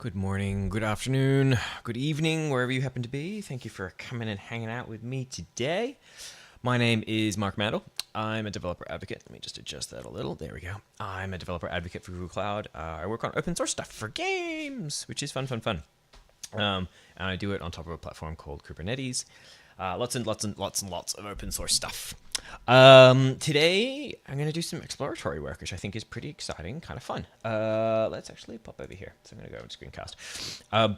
Good morning, good afternoon, good evening, wherever you happen to be. Thank you for coming and hanging out with me today. My name is Mark Mandel. I'm a developer advocate. Let me just adjust that a little. There we go. I'm a developer advocate for Google Cloud. I work on open source stuff for games, which is fun. And I do it on top of a platform called Kubernetes. Lots of open source stuff. Today, I'm going to do some exploratory work, which I think is pretty exciting, kind of fun. Let's actually pop over here. So I'm going to go and screencast. I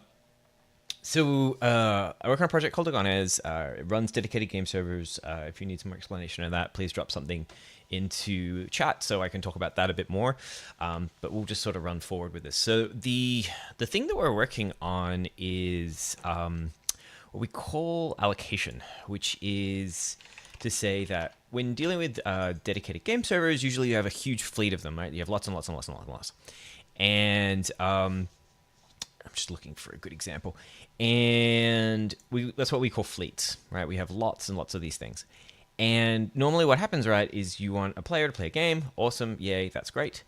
work on a project called Agones. It runs dedicated game servers. If you need some more explanation of that, please drop something into chat so I can talk about that a bit more. But we'll just sort of run forward with this. So the thing that we're working on is what we call allocation, which is to say that when dealing with dedicated game servers, usually you have a huge fleet of them, right? You have lots. And I'm just looking for a good example. And that's what we call fleets, right? We have lots and lots of these things. And normally what happens, right, is you want a player to play a game. Awesome. Yay. That's great.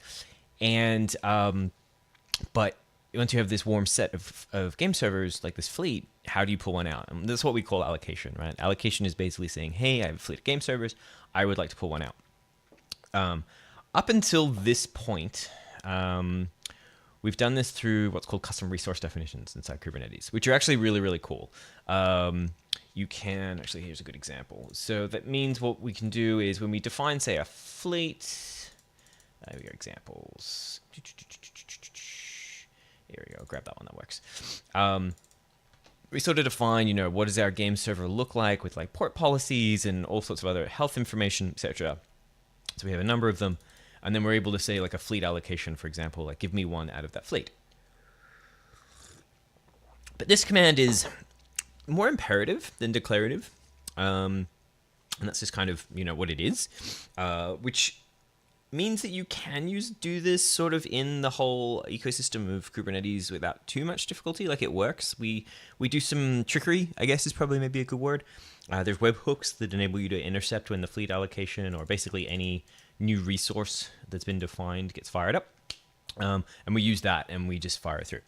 And, but once you have this warm set of game servers, like this fleet, how do you pull one out? And this is what we call allocation, right? Allocation is basically saying, hey, I have a fleet of game servers. I would like to pull one out. Up until this point, we've done this through what's called custom resource definitions inside Kubernetes, which are actually really cool. You can, actually, here's a good example. So that means what we can do is when we define, say, a fleet, we got examples. Here we go, grab that one, that works. We sort of define, what does our game server look like with like port policies and all sorts of other health information, etc. So we have a number of them. And then we're able to say like a fleet allocation, for example, like give me one out of that fleet. But this command is more imperative than declarative. And that's just kind of, what it is, which means that you can do this sort of in the whole ecosystem of Kubernetes without too much difficulty. Like it works. We do some trickery, I guess is probably maybe a good word. There's webhooks that enable you to intercept when the fleet allocation or basically any new resource that's been defined gets fired up. And we use that and we just fire through.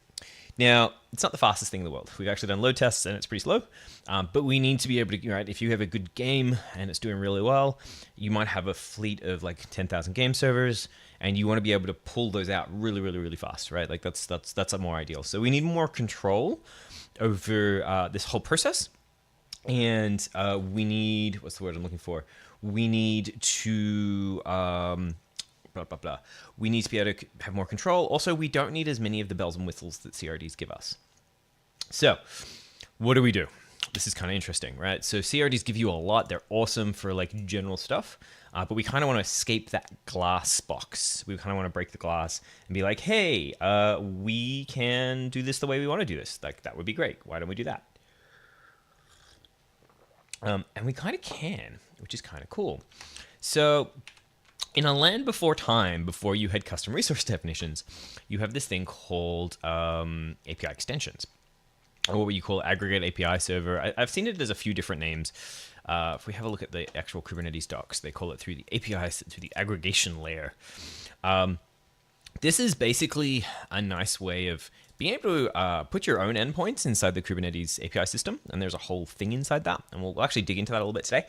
Now, it's not the fastest thing in the world. We've actually done load tests and it's pretty slow. But we need to be able to, right, if you have a good game and it's doing really well, you might have a fleet of like 10,000 game servers and you want to be able to pull those out really fast, right? Like that's a more ideal. So we need more control over this whole process. And we need, what's the word I'm looking for? We need to, we need to be able to have more control. Also, we don't need as many of the bells and whistles that CRDs give us. So what do we do? This is kind of interesting, right? So CRDs give you a lot. They're awesome for like general stuff, but we kind of want to escape that glass box. We kind of want to break the glass and be like, hey, we can do this the way we want to do this. Like that would be great. Why don't we do that? And we kind of can, which is kind of cool. So in a land before time, before you had custom resource definitions, you have this thing called API extensions, or what you call aggregate API server. I've seen it as a few different names. If we have a look at the actual Kubernetes docs, they call it through the APIs, through the aggregation layer. This is basically a nice way of being able to put your own endpoints inside the Kubernetes API system, and there's a whole thing inside that, and we'll actually dig into that a little bit today.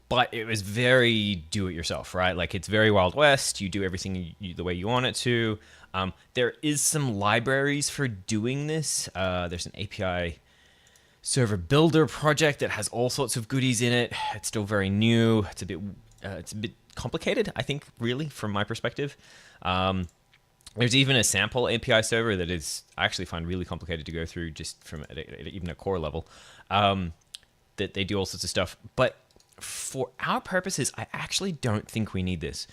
But it was very do-it-yourself, right? Like it's very Wild West. You do everything the way you want it to. There is some libraries for doing this. There's an API server builder project that has all sorts of goodies in it. It's still very new. It's a bit complicated, I think, really, from my perspective. There's even a sample API server that is I actually find really complicated to go through just from even a core level. That they do all sorts of stuff, but for our purposes, I actually don't think we need this.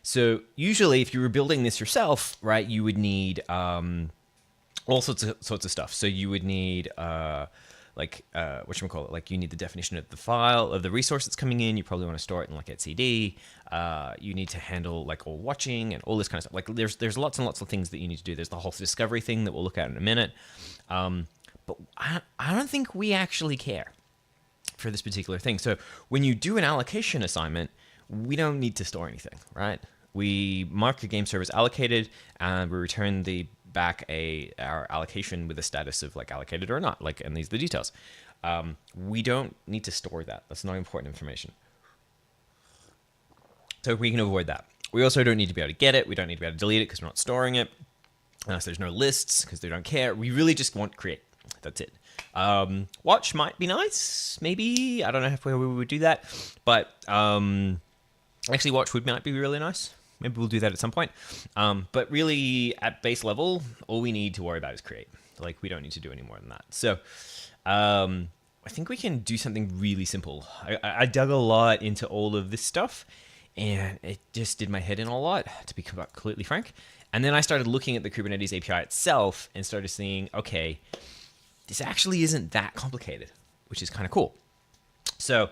So usually, if you were building this yourself, right, you would need all sorts of stuff. So you would need whatchamacallit, like you need the definition of the file of the resource that's coming in. You probably want to store it in like etcd. You need to handle like all watching and all this kind of stuff. Like there's lots and lots of things that you need to do. There's the whole discovery thing that we'll look at in a minute. But I don't think we actually care for this particular thing. So when you do an allocation assignment, we don't need to store anything, right? We mark a game server as allocated and we return the back our allocation with a status of like allocated or not, like, and these are the details. We don't need to store that. That's not important information. So we can avoid that. We also don't need to be able to get it. We don't need to be able to delete it because we're not storing it. So there's no lists because they don't care. We really just want create. That's it. Watch might be nice. Maybe. I don't know where we would do that. But actually watch might be really nice. Maybe we'll do that at some point. But really at base level, all we need to worry about is create. Like we don't need to do any more than that. So I think we can do something really simple. I dug a lot into all of this stuff. And it just did my head in a lot, to be completely frank. And then I started looking at the Kubernetes API itself and started seeing, okay, this actually isn't that complicated, which is kind of cool. So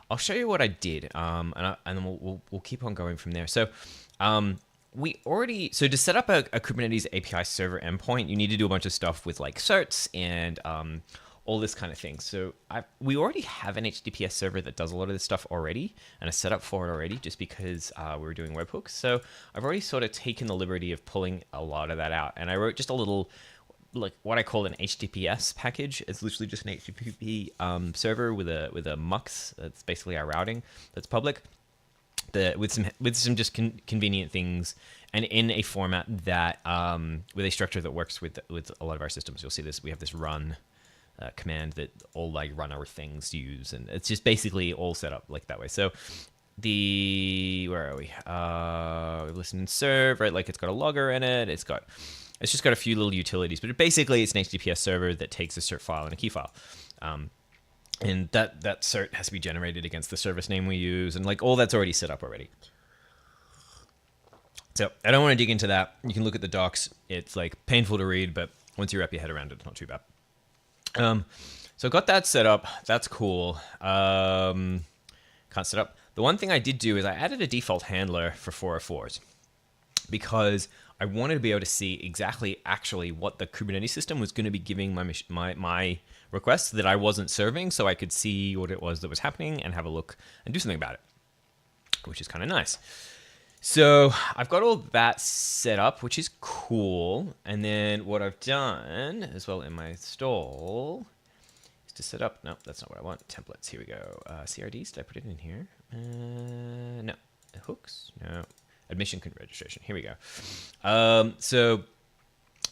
I'll show you what I did, and then we'll keep on going from there. So to set up a Kubernetes API server endpoint, you need to do a bunch of stuff with like certs and all this kind of thing. So we already have an HTTPS server that does a lot of this stuff already and a setup for it already just because we were doing webhooks. So I've already sort of taken the liberty of pulling a lot of that out. And I wrote just a little, like what I call an HTTPS package. It's literally just an HTTP server with a MUX. That's basically our routing that's public. With some just convenient things and in a format that with a structure that works with a lot of our systems. You'll see this. We have this run command that all like runner things use, and it's just basically all set up like that way. So where are we? Listen and serve, right? Like it's got a logger in it. It's just got a few little utilities, but basically it's an HTTPS server that takes a cert file and a key file. And that cert has to be generated against the service name we use, and like all that's already set up already. So I don't want to dig into that. You can look at the docs. It's like painful to read, but once you wrap your head around it, it's not too bad. So got that set up. That's cool. Can't set up. The one thing I did do is I added a default handler for 404s because I wanted to be able to see exactly actually what the Kubernetes system was going to be giving my requests that I wasn't serving, so I could see what it was that was happening and have a look and do something about it, which is kind of nice. So I've got all that set up, which is cool. And then what I've done as well in my install is to set up, no, that's not what I want. Templates, here we go. CRDs, did I put it in here? No. Hooks? No. Admission registration, here we go. So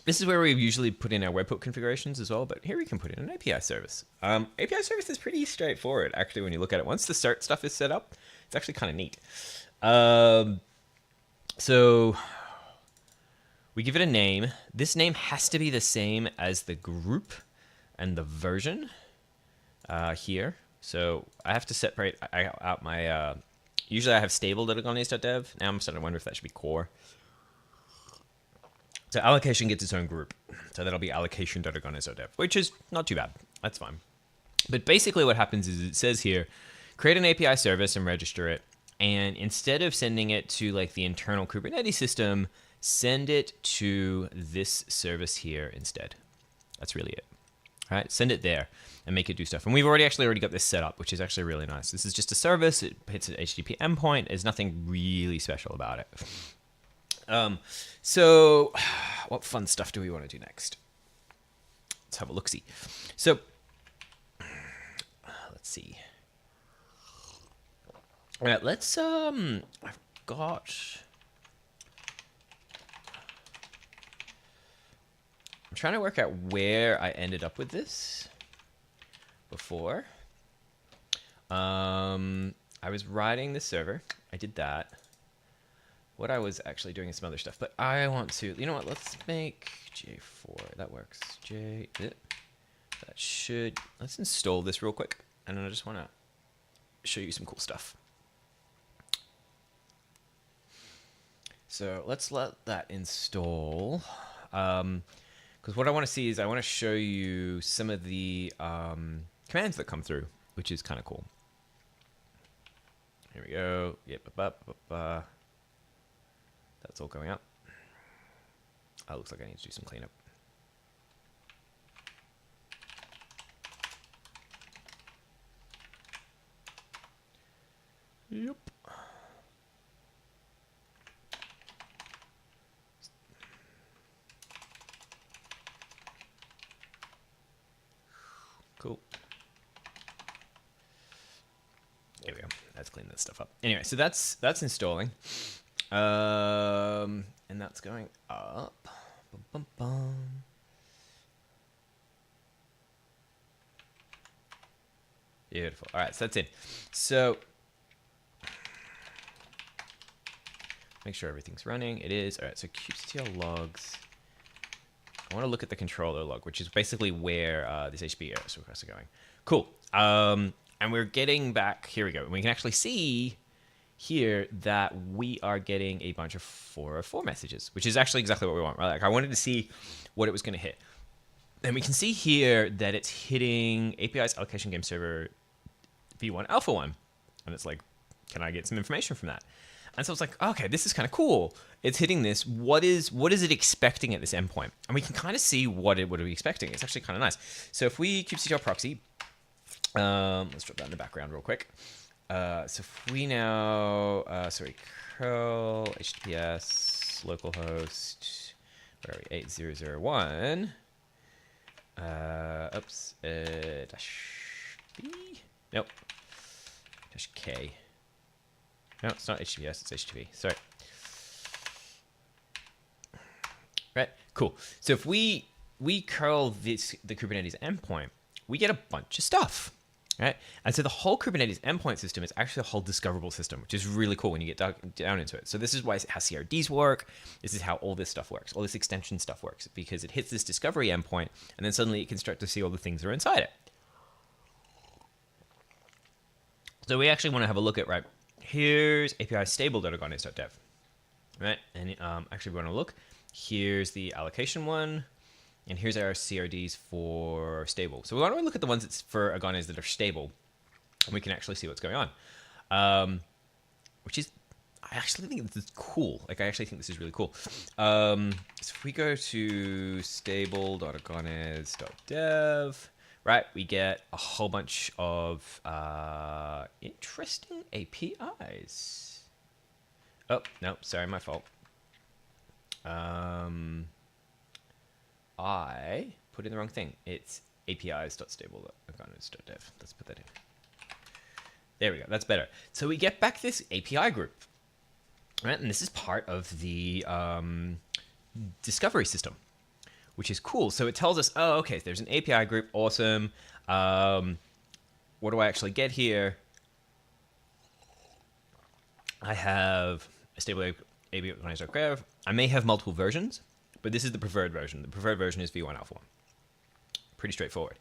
this is where we usually put in our webhook configurations as well, but here we can put in an API service. API service is pretty straightforward, actually, when you look at it. Once the cert stuff is set up, it's actually kind of neat. So we give it a name. This name has to be the same as the group and the version here. So I have to separate out my, usually I have stable.agones.dev. Now I'm starting to wonder if that should be core. So allocation gets its own group. So that'll be allocation.agones.dev, which is not too bad. That's fine. But basically what happens is it says here, create an API service and register it. And instead of sending it to like the internal Kubernetes system, send it to this service here instead. That's really it. All right, send it there and make it do stuff. And we've already got this set up, which is actually really nice. This is just a service. It hits an HTTP endpoint. There's nothing really special about it. So what fun stuff do we want to do next? Let's have a look-see. So let's see. All right, let's, I'm trying to work out where I ended up with this before. I was writing the server. I did that. What I was actually doing is some other stuff, but I want to, you know what, let's make J4. That works. Let's install this real quick. And then I just want to show you some cool stuff. So let's let that install. Because what I want to see is I want to show you some of the commands that come through, which is kind of cool. Here we go. Yep. That's all going up. Oh, looks like I need to do some cleanup. Yep. Cool. There we go. Let's clean that stuff up. Anyway, so that's installing. And that's going up. Bum, bum, bum. Beautiful. All right, so that's in. So make sure everything's running. It is. All right, so kubectl logs. I want to look at the controller log, which is basically where this HTTP requests are going. Cool. And we're getting back. Here we go. We can actually see here that we are getting a bunch of 404 messages, which is actually exactly what we want, right? Like I wanted to see what it was going to hit. And we can see here that it's hitting API's allocation game server v1 alpha 1. And it's like, can I get some information from that? And so it's like, okay, this is kind of cool. It's hitting this. What is it expecting at this endpoint? And we can kind of see what it would be expecting. It's actually kind of nice. So if we kubectl proxy, let's drop that in the background real quick. So if we now, curl HTTPS localhost, where are we? 8001. Dash B. Nope. Dash K. No, it's not HTTPS. It's HTTP. Sorry. Right. Cool. So if we curl the Kubernetes endpoint, we get a bunch of stuff. Right? And so the whole Kubernetes endpoint system is actually a whole discoverable system, which is really cool when you get down into it. So this is how CRDs work. This is how all this stuff works. All this extension stuff works because it hits this discovery endpoint, and then suddenly it can start to see all the things that are inside it. So we actually want to have a look at, right, here's API stable.agones.dev, right? And actually we want to look. Here's the allocation one. And here's our CRDs for stable. So we want to look at the ones that's for Agones that are stable, and we can actually see what's going on, which is, I actually think this is cool. Like, I actually think this is really cool. So if we go to stable.agones.dev, right, we get a whole bunch of interesting APIs. Oh, no, sorry, my fault. I put in the wrong thing. It's apis.stable.agones.dev. Let's put that in. There we go. That's better. So we get back this API group, right? And this is part of the discovery system, which is cool. So it tells us, oh, okay, there's an API group. Awesome. What do I actually get here? I have a stable API.agones.dev. I may have multiple versions, but this is the preferred version. The preferred version is v1 alpha 1. Pretty straightforward.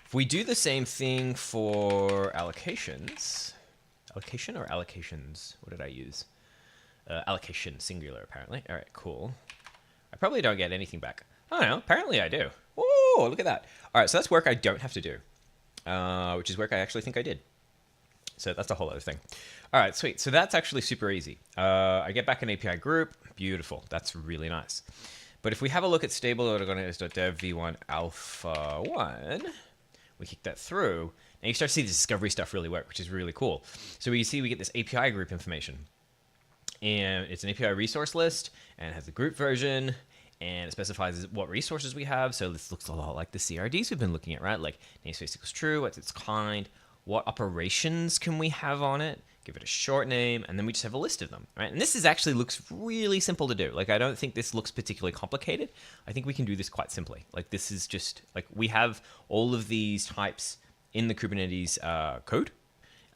If we do the same thing for allocations, allocation or allocations? What did I use? Allocation, singular, apparently. All right, cool. I probably don't get anything back. I don't know. Apparently I do. Whoa, look at that. All right, so that's work I don't have to do, which is work I actually think I did. So that's a whole other thing. All right, sweet. So that's actually super easy. I get back an API group. Beautiful. That's really nice. But if we have a look at stable.agones.dev v1 alpha 1, we kick that through, and you start to see the discovery stuff really work, which is really cool. So we see we get this API group information. And it's an API resource list, and it has the group version, and it specifies what resources we have. So this looks a lot like the CRDs we've been looking at, right? Like namespace equals true, what's its kind, what operations can we have on it, give it a short name, and then we just have a list of them, right? And this is actually looks really simple to do. Like, I don't think this looks particularly complicated. I think we can do this quite simply. Like, this is just, like, we have all of these types in the Kubernetes code,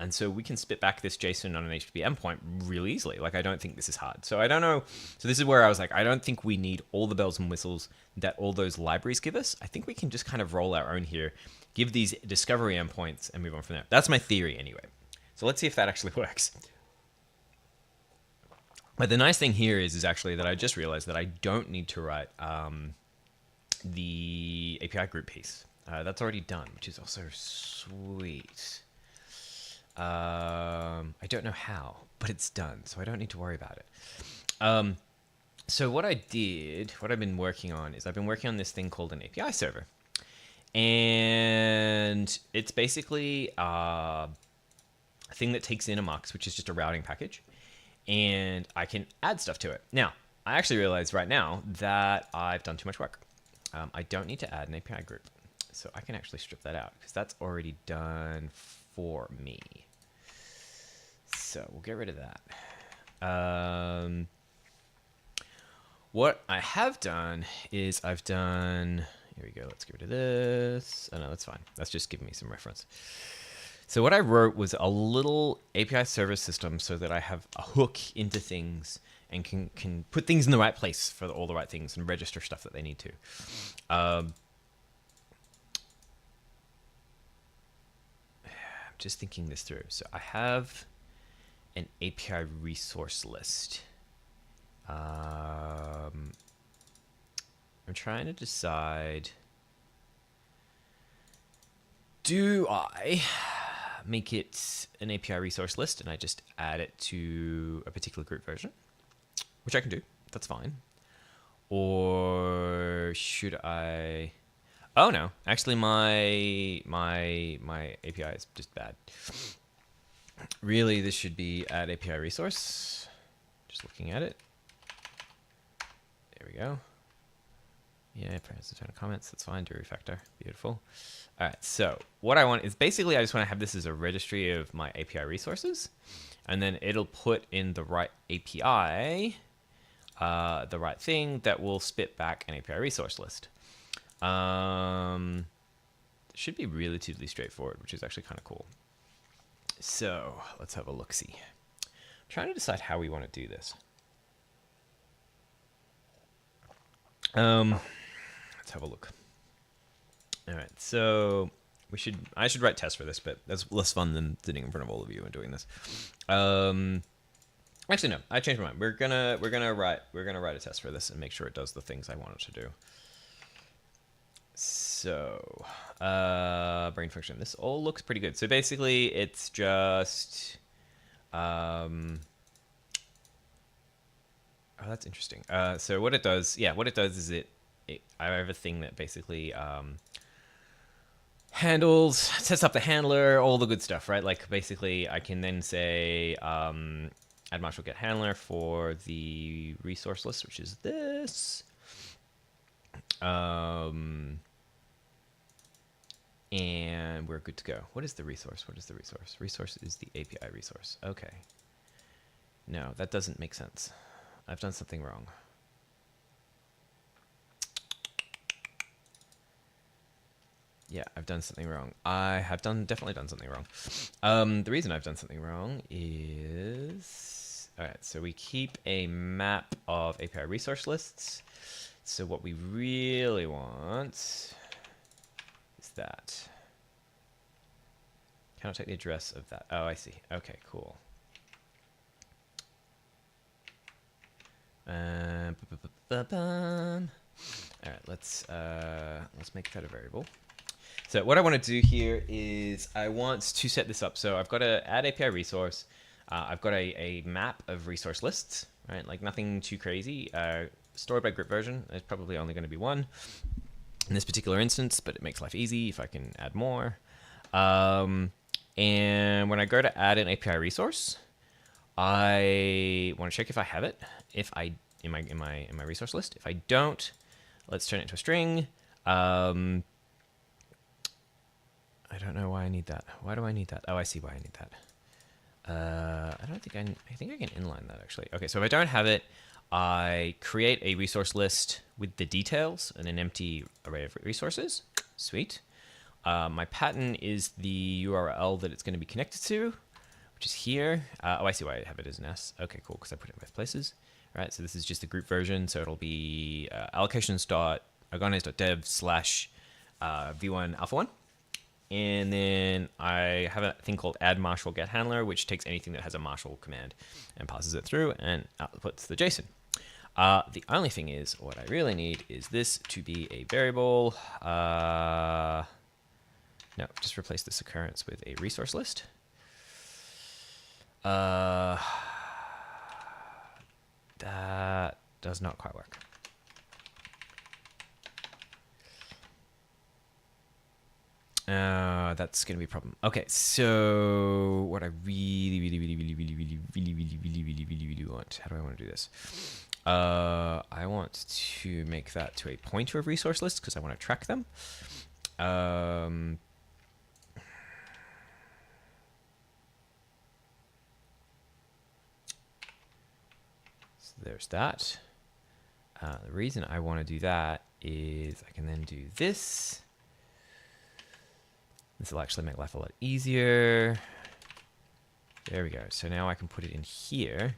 and so we can spit back this JSON on an HTTP endpoint really easily. Like, I don't think this is hard. So I don't know. So this is where I was like, I don't think we need all the bells and whistles that all those libraries give us. I think we can just kind of roll our own here, give these discovery endpoints, and move on from there. That's my theory anyway. So let's see if that actually works. But the nice thing here is actually that I just realized that I don't need to write the API group piece. That's already done, which is also sweet. I don't know how, but it's done, so I don't need to worry about it. So what I've been working on is I've been working on this thing called an API server. And it's basically a thing that takes in a mux, which is just a routing package, and I can add stuff to it. Now, I actually realize right now that I've done too much work. I don't need to add an API group. So I can actually strip that out because that's already done for me. So we'll get rid of that. What I have done is I've done, here we go, let's get rid of this. Oh no, that's fine. That's just giving me some reference. So what I wrote was a little API service system so that I have a hook into things and can put things in the right place for all the right things and register stuff that they need to. I'm just thinking this through. So I have an API resource list. I'm trying to decide, do I make it an API resource list and I just add it to a particular group version, which I can do, that's fine. Or should I, oh no, actually my API is just bad. Really, this should be add API resource, just looking at it. There we go. Yeah, parents return comments, that's fine, do refactor, beautiful. All right, so what I want is basically I just want to have this as a registry of my API resources, and then it'll put in the right API, the right thing that will spit back an API resource list. It should be relatively straightforward, which is actually kind of cool. So let's have a look-see. I'm trying to decide how we want to do this. Let's have a look. All right, so I should write tests for this, but that's less fun than sitting in front of all of you and doing this. Actually, no, I changed my mind. We're gonna write a test for this and make sure it does the things I want it to do. So, brain function. This all looks pretty good. So basically, it's just, oh, that's interesting. So what it does, is I have a thing that basically sets up the handler, all the good stuff, right? Like basically, I can then say add marshal get handler for the resource list, which is this. And we're good to go. What is the resource? What is the resource? Resource is the API resource. Okay. No, that doesn't make sense. I've done something wrong. Yeah, I've done something wrong. I have definitely done something wrong. The reason I've done something wrong is, all right, so we keep a map of API resource lists. So what we really want is that. Cannot take the address of that. Oh, I see. Okay, cool. All right, let's make that a variable. So what I want to do here is I want to set this up. So I've got to add API resource. I've got a map of resource lists, right? Like nothing too crazy. Stored by group version. There's probably only going to be one in this particular instance, but it makes life easy if I can add more. And when I go to add an API resource, I want to check if I have it. If I in my resource list. If I don't, let's turn it into a string. I don't know why I need that. Why do I need that? Oh, I see why I need that. I think I can inline that actually. Okay, so if I don't have it, I create a resource list with the details and an empty array of resources. Sweet. My pattern is the URL that it's going to be connected to, which is here. Oh, I see why I have it as an S. Okay, cool, because I put it in both places. All right, so this is just the group version, so it'll be allocations.agones.dev/v1 alpha1. And then I have a thing called add marshal get handler, which takes anything that has a marshal command and passes it through and outputs the JSON. The only thing is, what I really need is this to be a variable. No, just replace this occurrence with a resource list. That does not quite work. That's going to be a problem. Okay, so what I really want, how do I want to do this? I want to make that to a pointer of resource lists because I want to track them. Um, so there's that. The reason I want to do that is I can then do this. This will actually make life a lot easier. There we go. So now I can put it in here,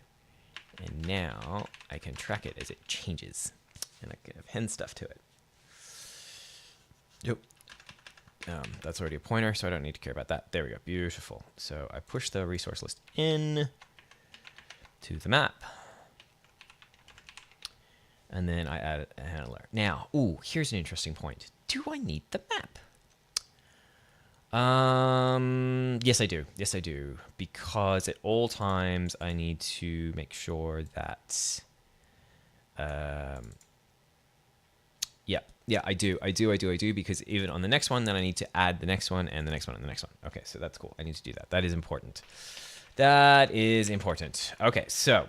and now I can track it as it changes, and I can append stuff to it. Yep. That's already a pointer, so I don't need to care about that. There we go. Beautiful. So I push the resource list in to the map, and then I add a handler. Now, here's an interesting point. Do I need the map? Yes, I do. Yes, I do. Because at all times, I need to make sure that, yeah, I do, because even on the next one, then I need to add the next one and the next one and the next one. Okay, so that's cool. I need to do that. That is important. That is important. Okay, so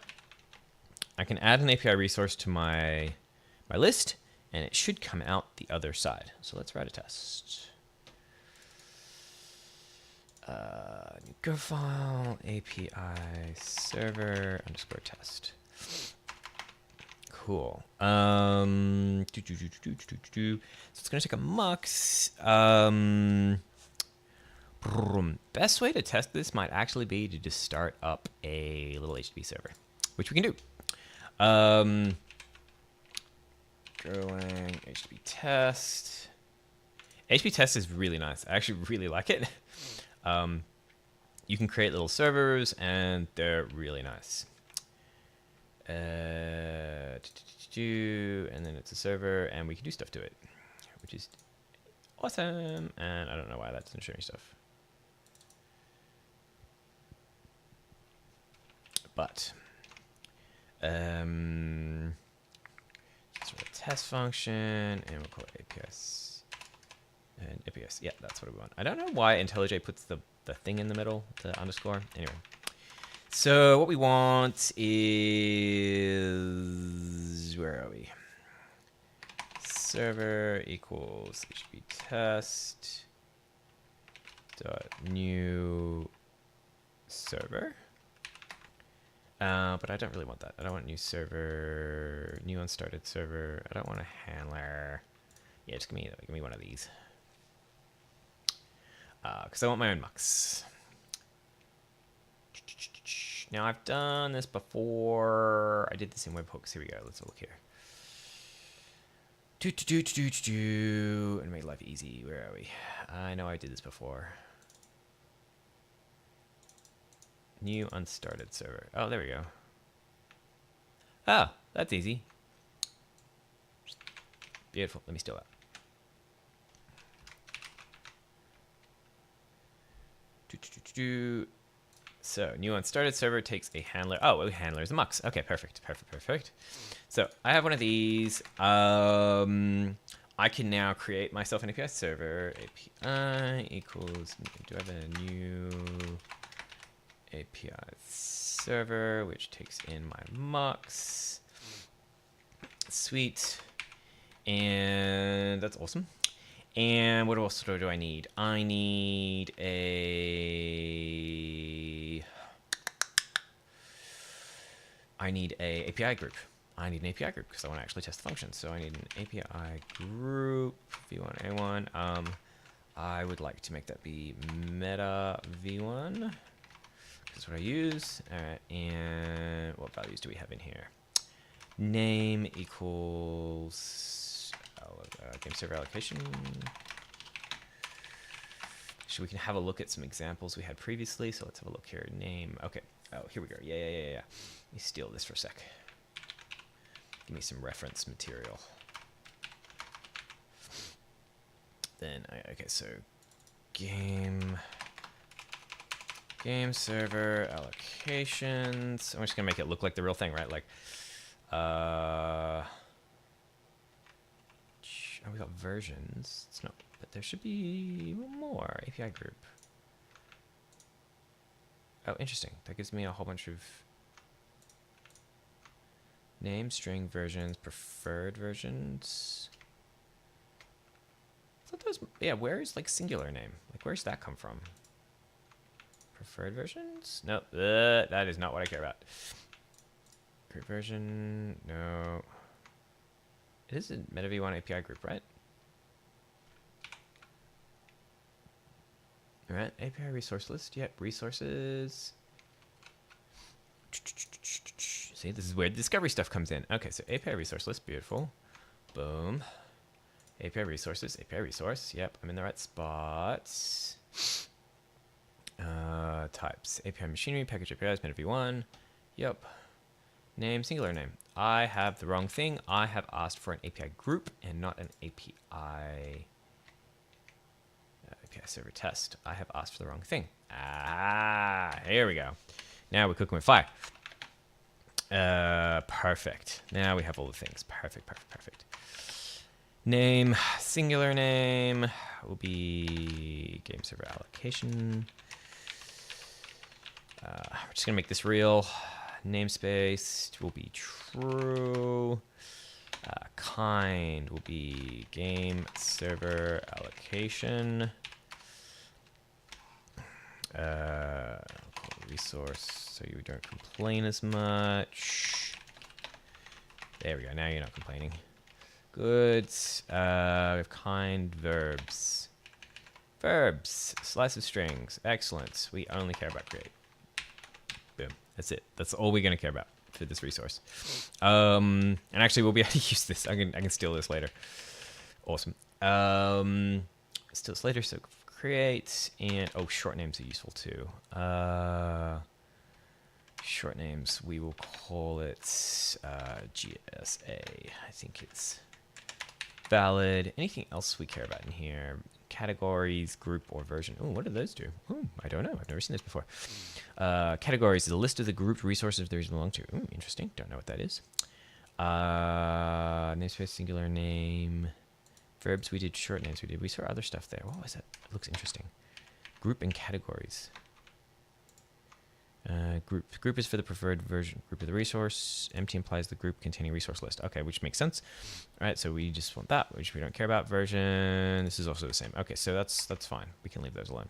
I can add an API resource to my list, and it should come out the other side. So let's write a test. New Go file, API server underscore test. Cool. So it's going to take a mux. Best way to test this might actually be to just start up a little HTTP server, which we can do. Going HTTP test. HTTP test is really nice. I actually really like it. You can create little servers, and they're really nice. And then it's a server, and we can do stuff to it, which is awesome. And I don't know why that doesn't show me stuff. But sort of test function, and we'll call it APS. And APS, yeah, that's what we want. I don't know why IntelliJ puts the thing in the middle, the underscore. Anyway. So what we want is, where are we? Server equals HTTP test dot new server. But I don't really want that. I don't want new server, new unstarted server. I don't want a handler. Yeah, just give me one of these. Because I want my own mux. Now, I've done this before. I did this in webhooks. Here we go. Let's look here. And make life easy. Where are we? I know I did this before. New unstarted server. Oh, there we go. Oh, that's easy. Beautiful. Let me steal that. So, new unstarted server takes a handler. Oh, a handler is a mux. Okay, perfect. So, I have one of these. I can now create myself an API server. API equals, do I have a new API server, which takes in my mux. Sweet. And that's awesome. And what else do I need? I need a API group. I need an API group because I want to actually test the function. So I need an API group v1a1. I would like to make that be meta v1. That's what I use. All right, and what values do we have in here? Name equals game server allocation. So we can have a look at some examples we had previously. So let's have a look here. Name. Okay. Oh, here we go. Yeah. Let me steal this for a sec. Give me some reference material. Then, okay, so game server allocations. I'm just gonna make it look like the real thing, right? Like, we got versions. It's not, but there should be more. API group. Oh, interesting. That gives me a whole bunch of name, string, versions, preferred versions. what those? Yeah, where is like singular name? Like where's that come from? Preferred versions? No, that is not what I care about. Group version, no. It is a Meta v1 API group, right? All right, API resource list. Yep, resources. See, this is where the discovery stuff comes in. Okay, so API resource list, beautiful. Boom. API resources, API resource. Yep, I'm in the right spot. Types, API machinery, package APIs, Meta v1. Yep. Name, singular name. I have the wrong thing. I have asked for an API group and not an API server test. I have asked for the wrong thing. Here we go. Now we're cooking with fire. Perfect. Now we have all the things. Perfect, perfect, perfect. Name, singular name will be game server allocation. We're just gonna make this real. Namespace will be true. Kind will be game server allocation. Resource so you don't complain as much. There we go. Now you're not complaining. Good. We have kind verbs. Verbs. Slice of strings. Excellent. We only care about create. Boom. That's it. That's all we're going to care about for this resource. And actually, we'll be able to use this. I can steal this later. Awesome. Steal this later. So create and short names are useful too. Short names. We will call it GSA. I think it's valid. Anything else we care about in here? Categories, group, or version. Oh, what do those do? Oh, I don't know. I've never seen this before. Categories is a list of the grouped resources they belong to. Ooh, interesting. Don't know what that is. Namespace, singular name. Verbs, we did. Short names, we did. We saw other stuff there. What was that? It looks interesting. Group and categories. Group is for the preferred version. Group of the resource. Empty implies the group containing resource list. Okay, which makes sense. All right, so we just want that, which we don't care about. Version. This is also the same. Okay, so that's fine. We can leave those alone.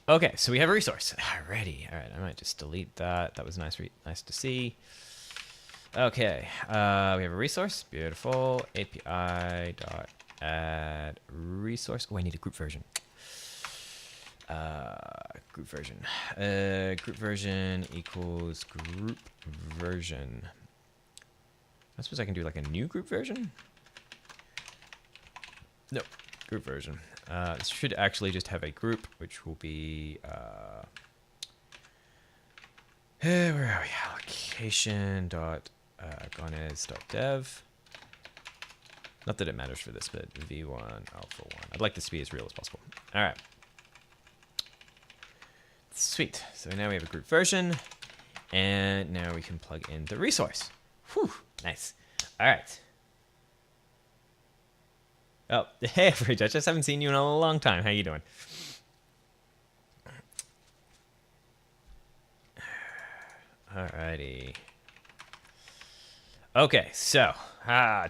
Okay, so we have a resource. Alrighty. All right, I might just delete that. That was nice to see. Okay, we have a resource. Beautiful. API dot add resource. Oh, I need a group version. Group version. Group version equals group version. I suppose I can do like a new group version. No, group version. This should actually just have a group, which will be where are we? Allocation dot Agones dot dev. Not that it matters for this, but v1 alpha 1. I'd like this to be as real as possible. All right. Sweet. So now we have a group version, and now we can plug in the resource. Whew, nice. All right. Oh, hey, Fridge. I just haven't seen you in a long time. How you doing? Alrighty. Okay, so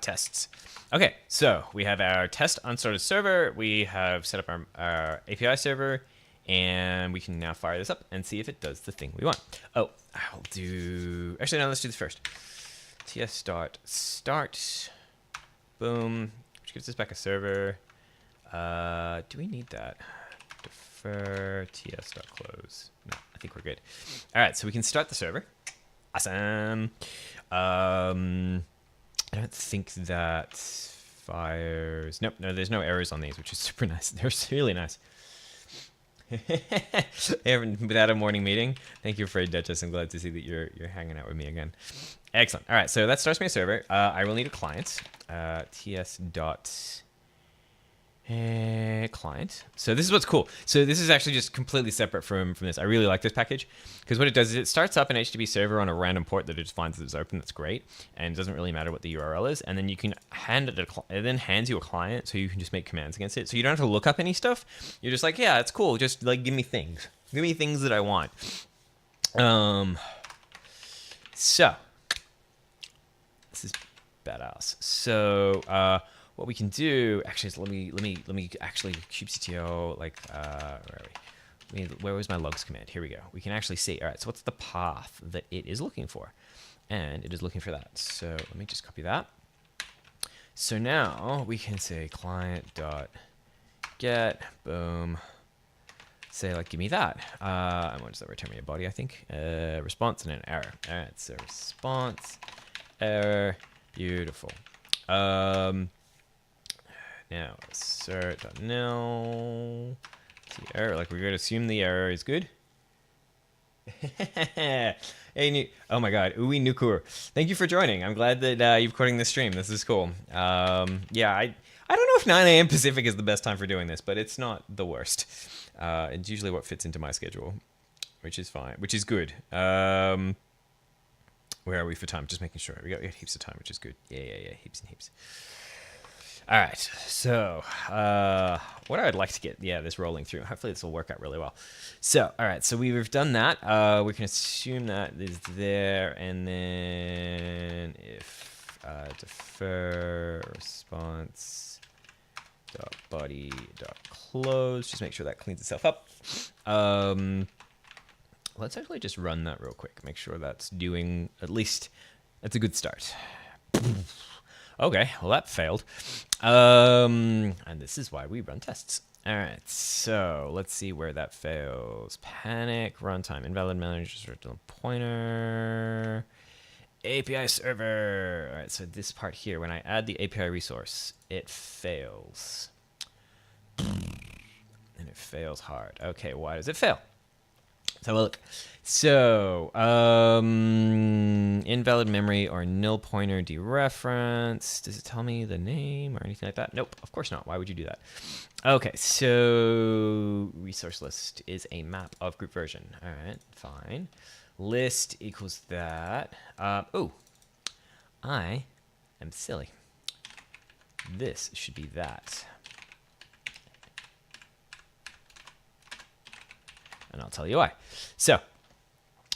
tests. Okay, so we have our test unstarted server. We have set up our API server. And we can now fire this up and see if it does the thing we want. Oh, I'll do... Actually, no, let's do this first. ts.start. Boom. Which gives us back a server. Do we need that? Defer ts.close. No, I think we're good. All right, so we can start the server. Awesome. I don't think that fires... Nope, no, there's no errors on these, which is super nice. They're really nice. Without a morning meeting. Thank you, Fred Duchess. I'm glad to see that you're hanging out with me again. Excellent. All right, so that starts me a server. I will need a client. Client. So this is what's cool. So this is actually just completely separate from this. I really like this package because what it does is it starts up an HTTP server on a random port that it just finds that it's open. That's great, and it doesn't really matter what the URL is. And then you can hand it. It then hands you a client, so you can just make commands against it. So you don't have to look up any stuff. You're just like, yeah, it's cool. Just like give me things. Give me things that I want. So this is badass. So what we can do actually is let me actually kubectl like where are we? Where was my logs command? Here we go. We can actually see. All right, so what's the path that it is looking for? And it is looking for that. So let me just copy that. So now we can say client.get, boom. Say like, give me that. And what does that return me? A body, I think. Response and an error. All right, so response, error, beautiful. Now assert.nil. See error. Like we're going to assume the error is good. Hey, oh my God, Uwe Nukur. Thank you for joining. I'm glad that you're recording this stream. This is cool. Yeah, I don't know if 9 a.m. Pacific is the best time for doing this, but it's not the worst. It's usually what fits into my schedule, which is fine, which is good. Where are we for time? Just making sure. We got heaps of time, which is good. Yeah, heaps and heaps. All right, so what I would like to get, this rolling through. Hopefully this will work out really well. So, all right, so we've done that. We can assume that is there, and then if defer response dot body dot close, just make sure that cleans itself up. Let's actually just run that real quick. Make sure that's doing at least, that's a good start. Okay, well that failed. And this is why we run tests. All right, so let's see where that fails. Panic, runtime, invalid manager, pointer, API server. All right, so this part here, when I add the API resource, it fails. And it fails hard. Okay, why does it fail? Let's have a look. So, invalid memory or nil pointer dereference. Does it tell me the name or anything like that? Nope, of course not. Why would you do that? Okay, so resource list is a map of group version. All right, fine. List equals that. Oh, I am silly. This should be that. And I'll tell you why. So,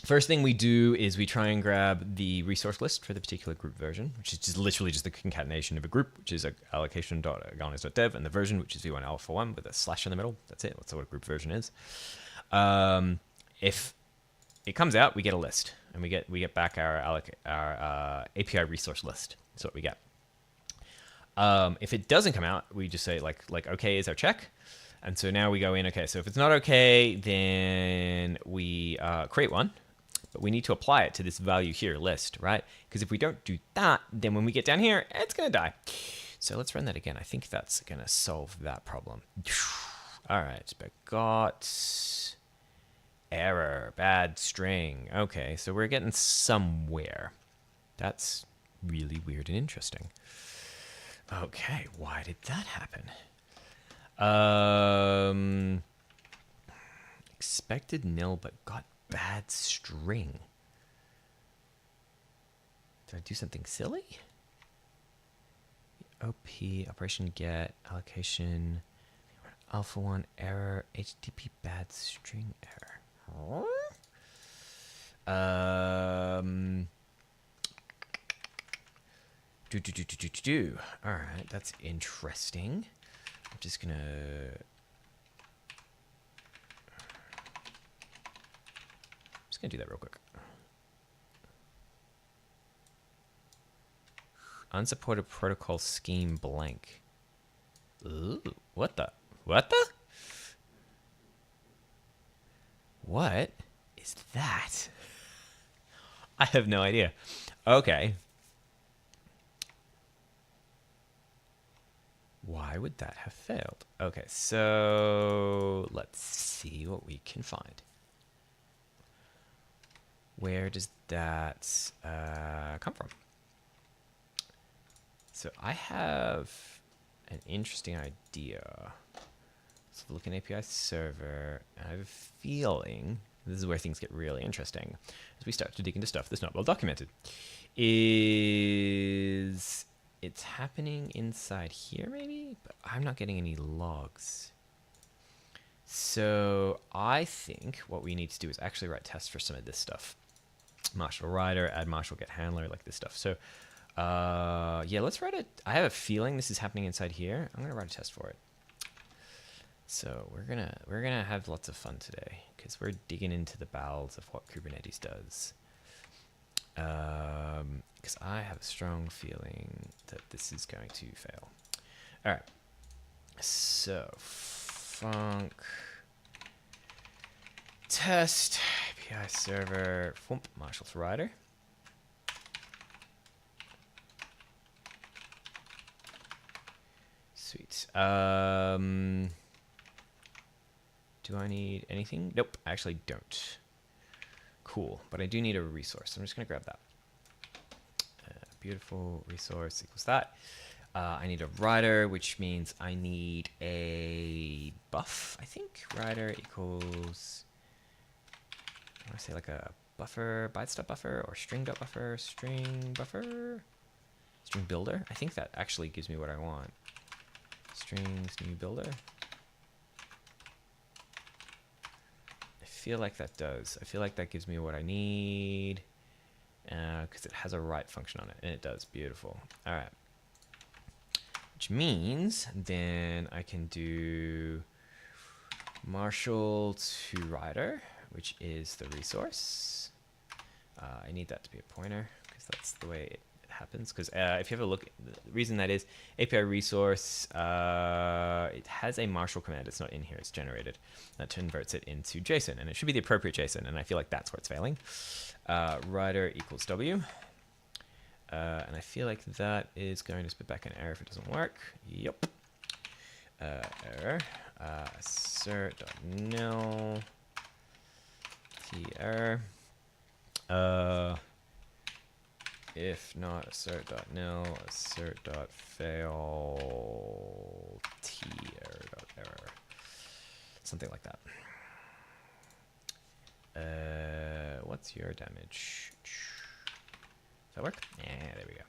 first thing we do is we try and grab the resource list for the particular group version, which is just literally just the concatenation of a group, which is allocation.agones.dev, and the version, which is v1 alpha 1 with a slash in the middle. That's it. That's what a group version is. If it comes out, we get a list, and we get back our API resource list. That's what we get. If it doesn't come out, we just say like okay is our check. And so now we go in, okay, so if it's not okay, then we create one, but we need to apply it to this value here, list, right? Because if we don't do that, then when we get down here, it's going to die. So let's run that again. I think that's going to solve that problem. All right, but got error, bad string. Okay, so we're getting somewhere. That's really weird and interesting. Okay, why did that happen? Expected nil, but got bad string. Did I do something silly? OP, operation get, allocation, alpha 1 error, HTTP bad string error. All right, that's interesting. I'm just gonna do that real quick. Unsupported protocol scheme blank. Ooh, what the? What is that? I have no idea. Okay. Why would that have failed? Okay, so let's see what we can find. Where does that come from? So I have an interesting idea. Let's look at API server. I have a feeling this is where things get really interesting as we start to dig into stuff that's not well documented. It's happening inside here, maybe? But I'm not getting any logs. So I think what we need to do is actually write tests for some of this stuff. Marshal writer, add marshal get handler, like this stuff. So Yeah, let's write it. I have a feeling this is happening inside here. I'm gonna write a test for it. So we're gonna have lots of fun today because we're digging into the bowels of what Kubernetes does. Because I have a strong feeling that this is going to fail. All right. So func test API server Marshall to writer. Sweet. Do I need anything? Nope, I actually don't. Cool, but I do need a resource. I'm just gonna grab that. Beautiful resource equals that. I need a writer, which means I need a buff, I think. Writer equals, I want to say like a buffer, bytes.buffer, or string.buffer, string buffer, string builder. I think that actually gives me what I want. Strings new builder. I feel like that does. I feel like that gives me what I need because it has a write function on it, and it does. Beautiful. All right. Which means then I can do Marshall to writer, which is the resource. I need that to be a pointer because that's the way it happens. Because if you have a look, the reason that is API resource, it has a Marshall command. It's not in here. It's generated. That converts it into JSON, and it should be the appropriate JSON. And I feel like that's where it's failing. Writer equals W. And I feel like that is going to spit back an error if it doesn't work. Yep. Error. Assert.nil. T error. If not assert.nil, assert.fail. T error.error. Something like that. What's your damage? Does that work? Yeah, there we go.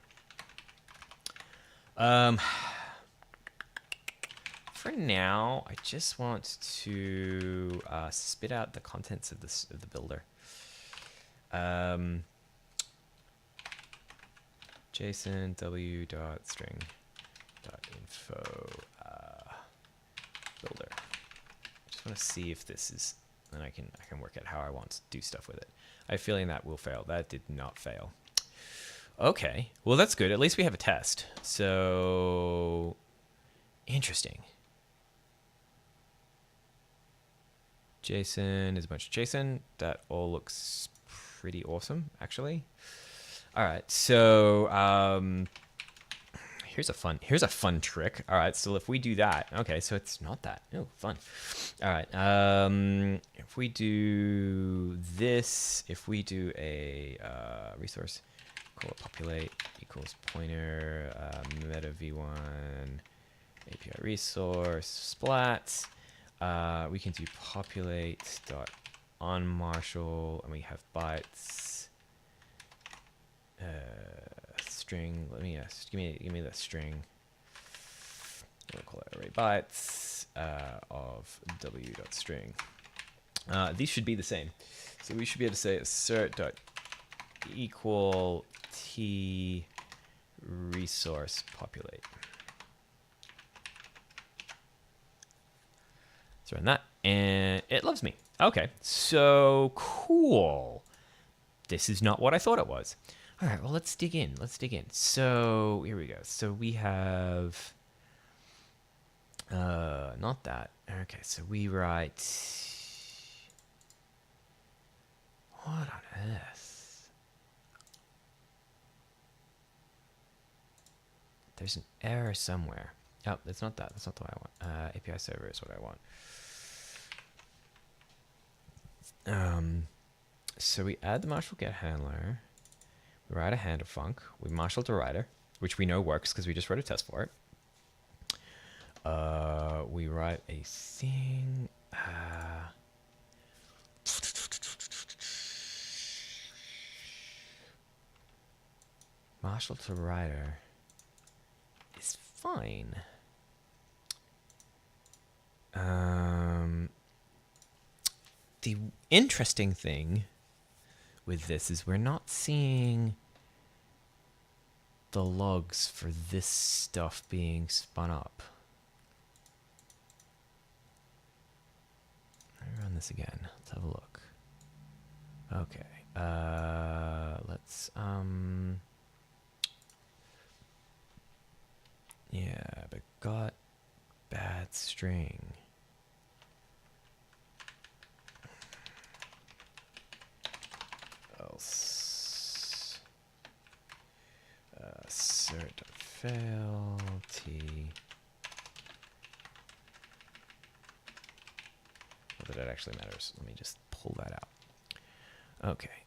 For now, I just want to spit out the contents of the builder. JSON w.string.info builder. I just want to see if this is, and I can work out how I want to do stuff with it. I have a feeling that will fail. That did not fail. Okay, well that's good. At least we have a test. So interesting. JSON is a bunch of JSON. That all looks pretty awesome, actually. All right, so here's a fun trick. All right, so if we do that, okay, so it's not that. Oh, fun. All right, if we do this, if we do a resource call populate equals pointer meta v1 API resource splat. We can do populate dot on Marshall, and we have bytes string. Let me give me the string. We'll call it array bytes of w.string. These should be the same, so we should be able to say assert dot equal t resource populate. Let's run that, and it loves me. Okay, so cool. This is not what I thought it was. All right, well, let's dig in. So here we go. So we have not that. Okay, so we write, what on earth? There's an error somewhere. Oh, that's not that. That's not what I want. API server is what I want. So we add the Marshall get handler. We write a handler func. We Marshall to writer, which we know works because we just wrote a test for it. We write a thing. Marshall to writer is fine. The interesting thing with this is we're not seeing the logs for this stuff being spun up. Let me run this again. Let's have a look. Okay. Let's yeah, but got bad string. Else cert.fail t. Not that it actually matters. Let me just pull that out. Okay.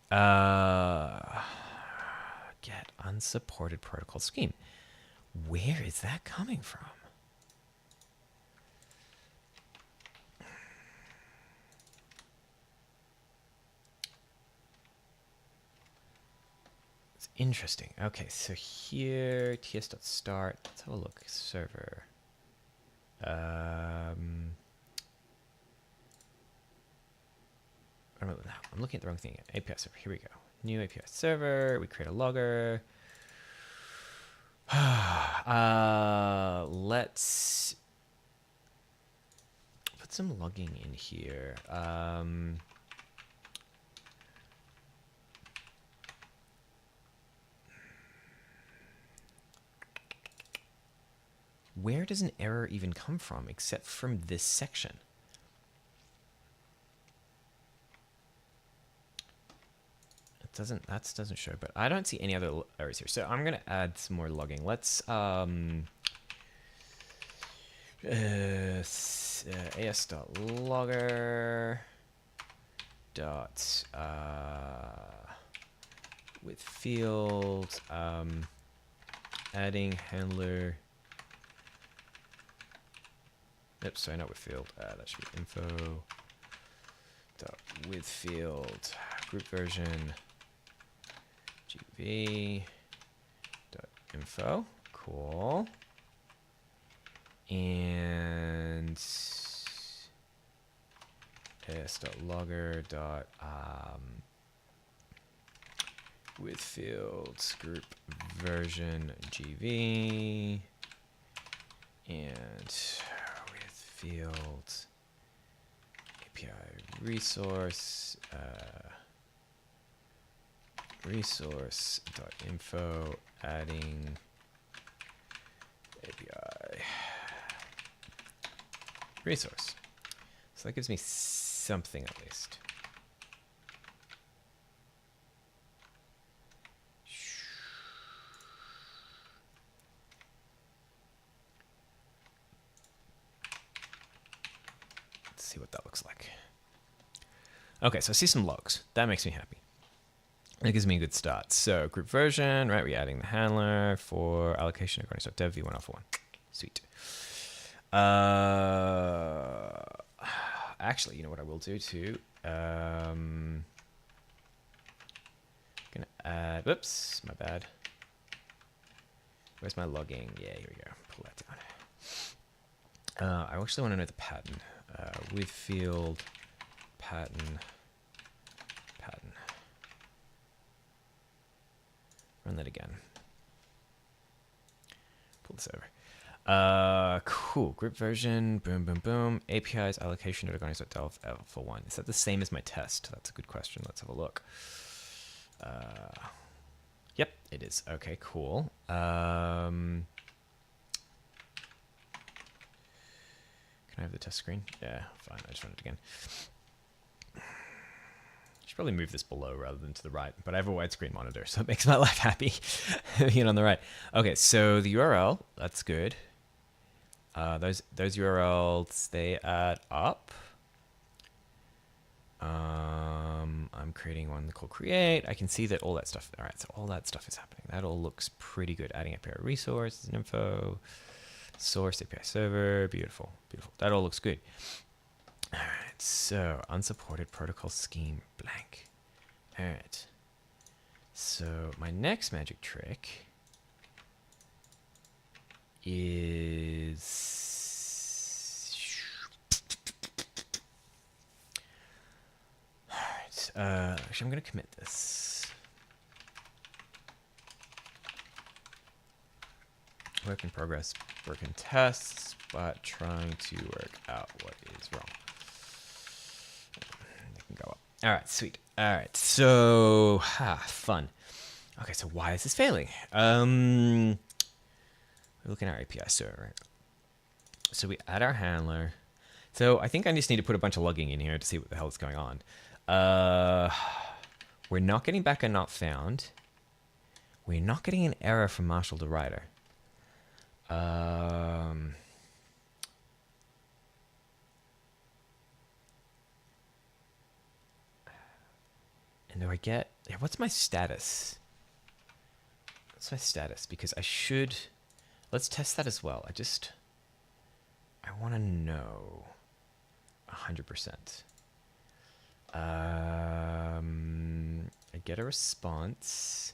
Get unsupported protocol scheme. Where is that coming from? It's interesting. Okay, so here, ts.start. Let's have a look. Server. I'm looking at the wrong thing. API server. Here we go. New API server. We create a logger. Let's put some logging in here. Where does an error even come from except from this section? That doesn't show, but I don't see any other errors here. So I'm gonna add some more logging. Let's as.logger dot with field adding handler. Oops, sorry, not with field. That should be info dot with field group version gv dot info. Cool. And s.logger dot with fields group version gv and with fields API resource resource.info adding API resource. So that gives me something at least. Let's see what that looks like. Okay, so I see some logs. That makes me happy. That gives me a good start. So group version, right? We're adding the handler for allocation Agones.dev v1 alpha 1. Sweet. Actually, you know what I will do too? Gonna add, whoops, my bad. Where's my logging? Yeah, here we go. Pull that down. I actually want to know the pattern. With field pattern. Run that again. Pull this over. Cool. Group version. Boom, boom, boom. APIs allocation at Agones.dev alpha 1. Is that the same as my test? That's a good question. Let's have a look. Yep, it is. Okay, cool. Can I have the test screen? Yeah, fine. I just run it again. Probably move this below rather than to the right, but I have a widescreen monitor, so it makes my life happy being on the right. Okay, so the URL, that's good. Those URLs, they add up. I'm creating one called create. I can see that all that stuff, all right, so all that stuff is happening. That all looks pretty good. Adding API resources and info, source API server, beautiful, beautiful. That all looks good. All right, so unsupported protocol scheme blank. All right, so my next magic trick is, all right, actually I'm gonna commit this. Work in progress, broken tests, but trying to work out what is wrong. They can go up. All right, sweet. All right, so fun. Okay, so why is this failing? We're looking at our API server, right? So we add our handler. So I think I just need to put a bunch of logging in here to see what the hell is going on. We're not getting back a not found. We're not getting an error from Marshall to writer. And do I get... What's my status? What's my status? Because I should... Let's test that as well. I want to know 100%. I get a response.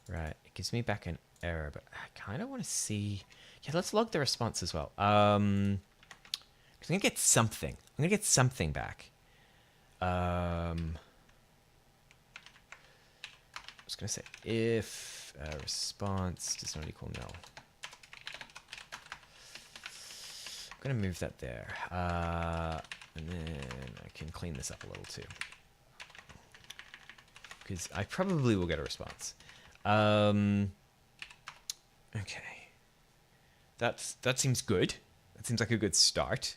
Right, it gives me back an error, but I kind of want to see... Yeah, let's log the response as well. 'Cause I'm going to get something. I'm going to get something back. I was going to say if response does not equal null. I'm going to move that there. And then I can clean this up a little too. Because I probably will get a response. Okay. That seems good. That seems like a good start.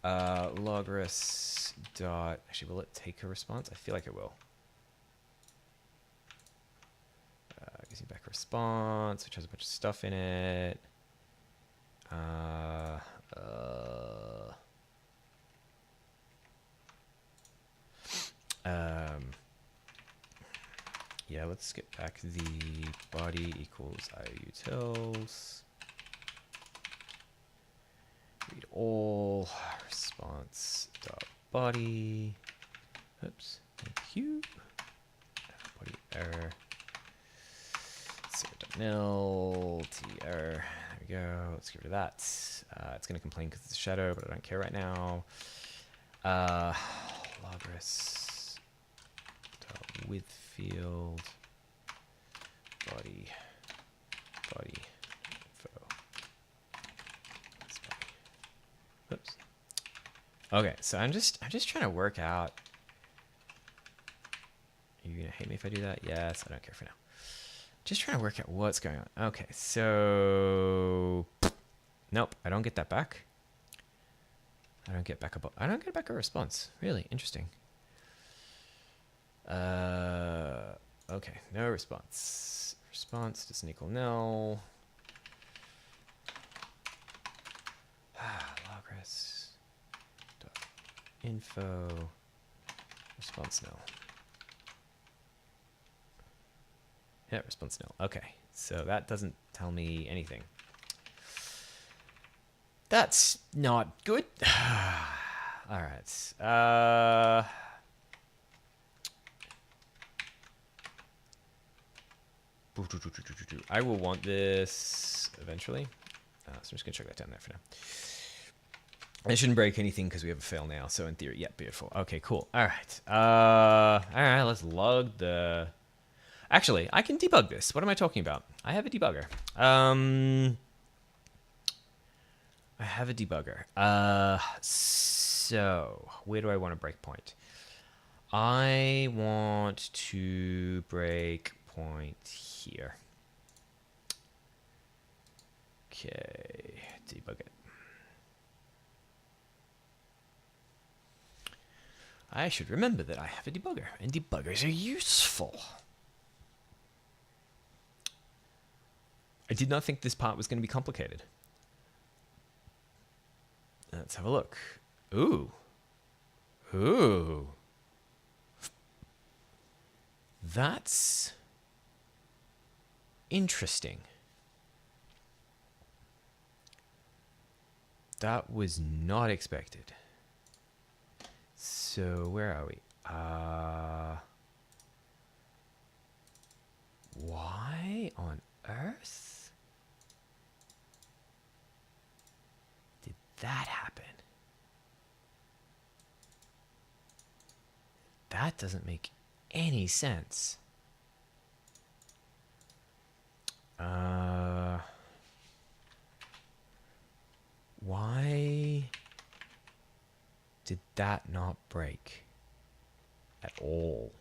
Logres dot... Actually, will it take a response? I feel like it will. Gives me back a response, which has a bunch of stuff in it. Yeah, let's get back the body equals IUtils. Read all response dot body. Oops, thank you. Body error. Nil t error. There we go. Let's get rid of that. It's going to complain because it's a shadow, but I don't care right now. Logres with field body info. Oops. Okay, so I'm just trying to work out. Are you gonna hate me if I do that? Yes, I don't care for now. Just trying to work out what's going on. Okay, so nope, I don't get that back. I don't get back a response. Really interesting. Okay, no response. Response doesn't equal null. Logres dot info response null. Yeah, response null. Okay, so that doesn't tell me anything. That's not good. All right. I will want this eventually. So I'm just going to check that down there for now. It shouldn't break anything because we have a fail now. So in theory, yeah, beautiful. Okay, cool. All right. All right, let's log the... Actually, I can debug this. What am I talking about? I have a debugger. So where do I want to breakpoint? I want to break point here. Okay, debug it. I should remember that I have a debugger, and debuggers are useful. I did not think this part was going to be complicated. Let's have a look. Ooh. Ooh. That's interesting. That was not expected. So where are we? Why on earth did that happen? That doesn't make any sense. Why did that not break at all?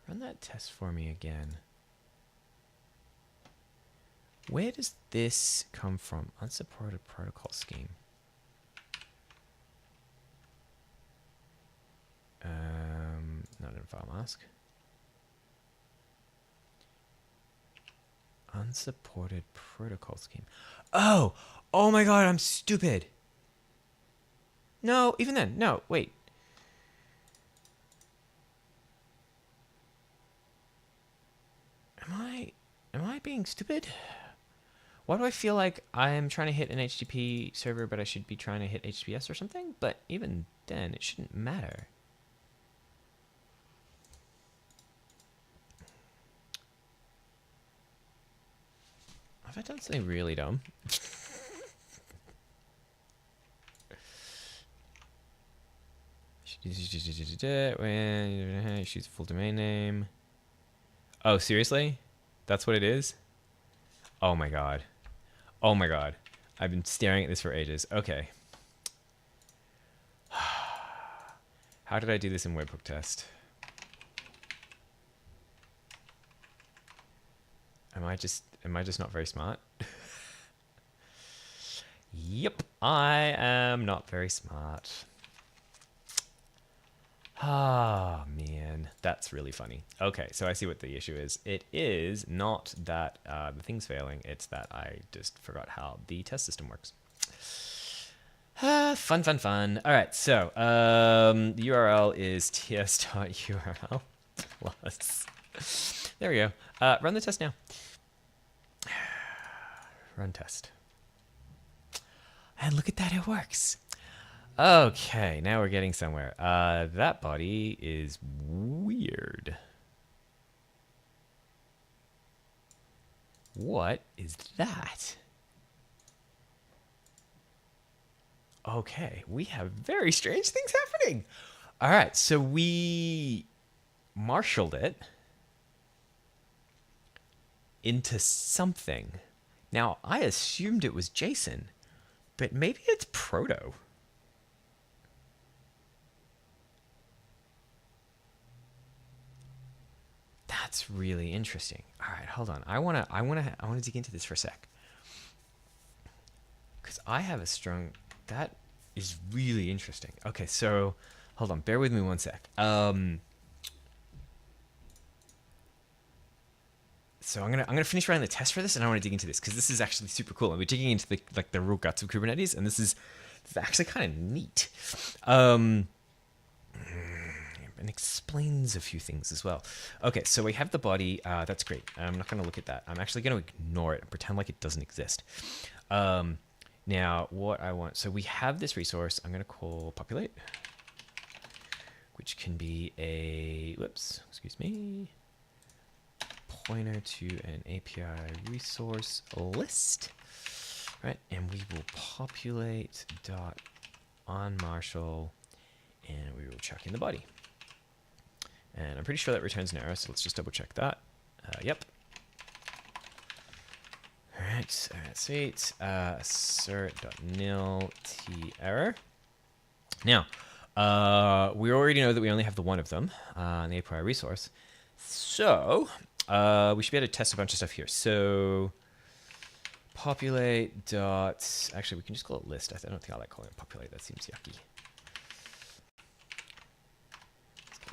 Run that test for me again. Where does this come from? Unsupported protocol scheme. Not in file mask. Unsupported protocol scheme. Oh! Oh my god, I'm stupid! No, even then. No, wait. Am I being stupid? Why do I feel like I'm trying to hit an HTTP server, but I should be trying to hit HTTPS or something? But even then, it shouldn't matter. Have I done something really dumb? Choose full domain name. Oh, seriously? That's what it is? Oh my god. Oh my god. I've been staring at this for ages. Okay. How did I do this in webhook test? Am I just not very smart? Yep, I am not very smart. Ah, man, that's really funny. Okay, so I see what the issue is. It is not that the thing's failing, it's that I just forgot how the test system works. Fun, fun, fun. All right, so the URL is ts.url plus. There we go. Run the test now. Run test. And look at that, it works. Okay, now we're getting somewhere. That body is weird. What is that? Okay, we have very strange things happening. All right, so we marshaled it into something. Now, I assumed it was JSON, but maybe it's proto. That's really interesting. All right, hold on. I wanna dig into this for a sec, because I have a strong. That is really interesting. Okay, so hold on. Bear with me one sec. So I'm gonna finish running the test for this, and I want to dig into this because this is actually super cool. And we're digging into the real guts of Kubernetes, and this is actually kind of neat. And explains a few things as well. Okay, so we have the body. That's great. I'm not going to look at that. I'm actually going to ignore it and pretend like it doesn't exist. Now, what I want... So we have this resource. I'm going to call populate, which can be a... Whoops, excuse me. Pointer to an API resource list. Right, and we will populate dot on Marshall, and we will chuck in the body. And I'm pretty sure that returns an error, so let's just double check that. Yep. All right, sweet. Assert.nil t error. Now, we already know that we only have the one of them on the API resource. So, we should be able to test a bunch of stuff here. So, populate dot... Actually, we can just call it list. I don't think I like calling it populate. That seems yucky.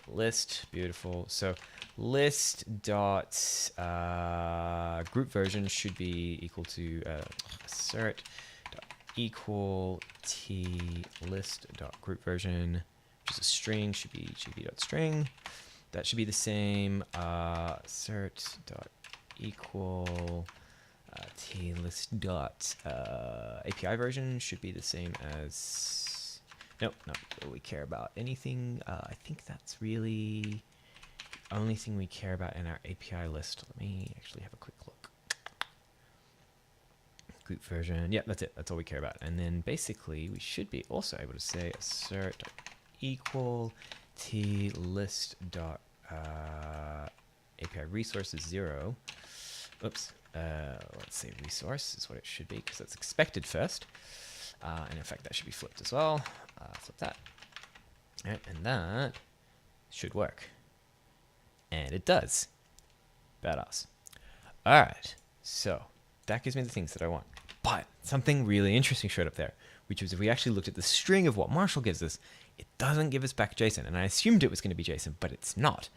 List, beautiful. So list dot group version should be equal to assert dot equal t list dot group version, which is a string, should be gb dot string. That should be the same. Assert dot equal t list dot API version should be the same as. Nope, not what we care about. Anything, I think that's really the only thing we care about in our API list. Let me actually have a quick look. Group version, yeah, that's it. That's all we care about. And then basically we should be also able to say assert equal t list dot API resource is 0. Oops. Let's say resource is what it should be because that's expected first. And in fact, that should be flipped as well. Flip that. All right, and that should work. And it does. Badass. All right. So that gives me the things that I want. But something really interesting showed up there, which was if we actually looked at the string of what Marshall gives us, it doesn't give us back JSON. And I assumed it was going to be JSON, but it's not.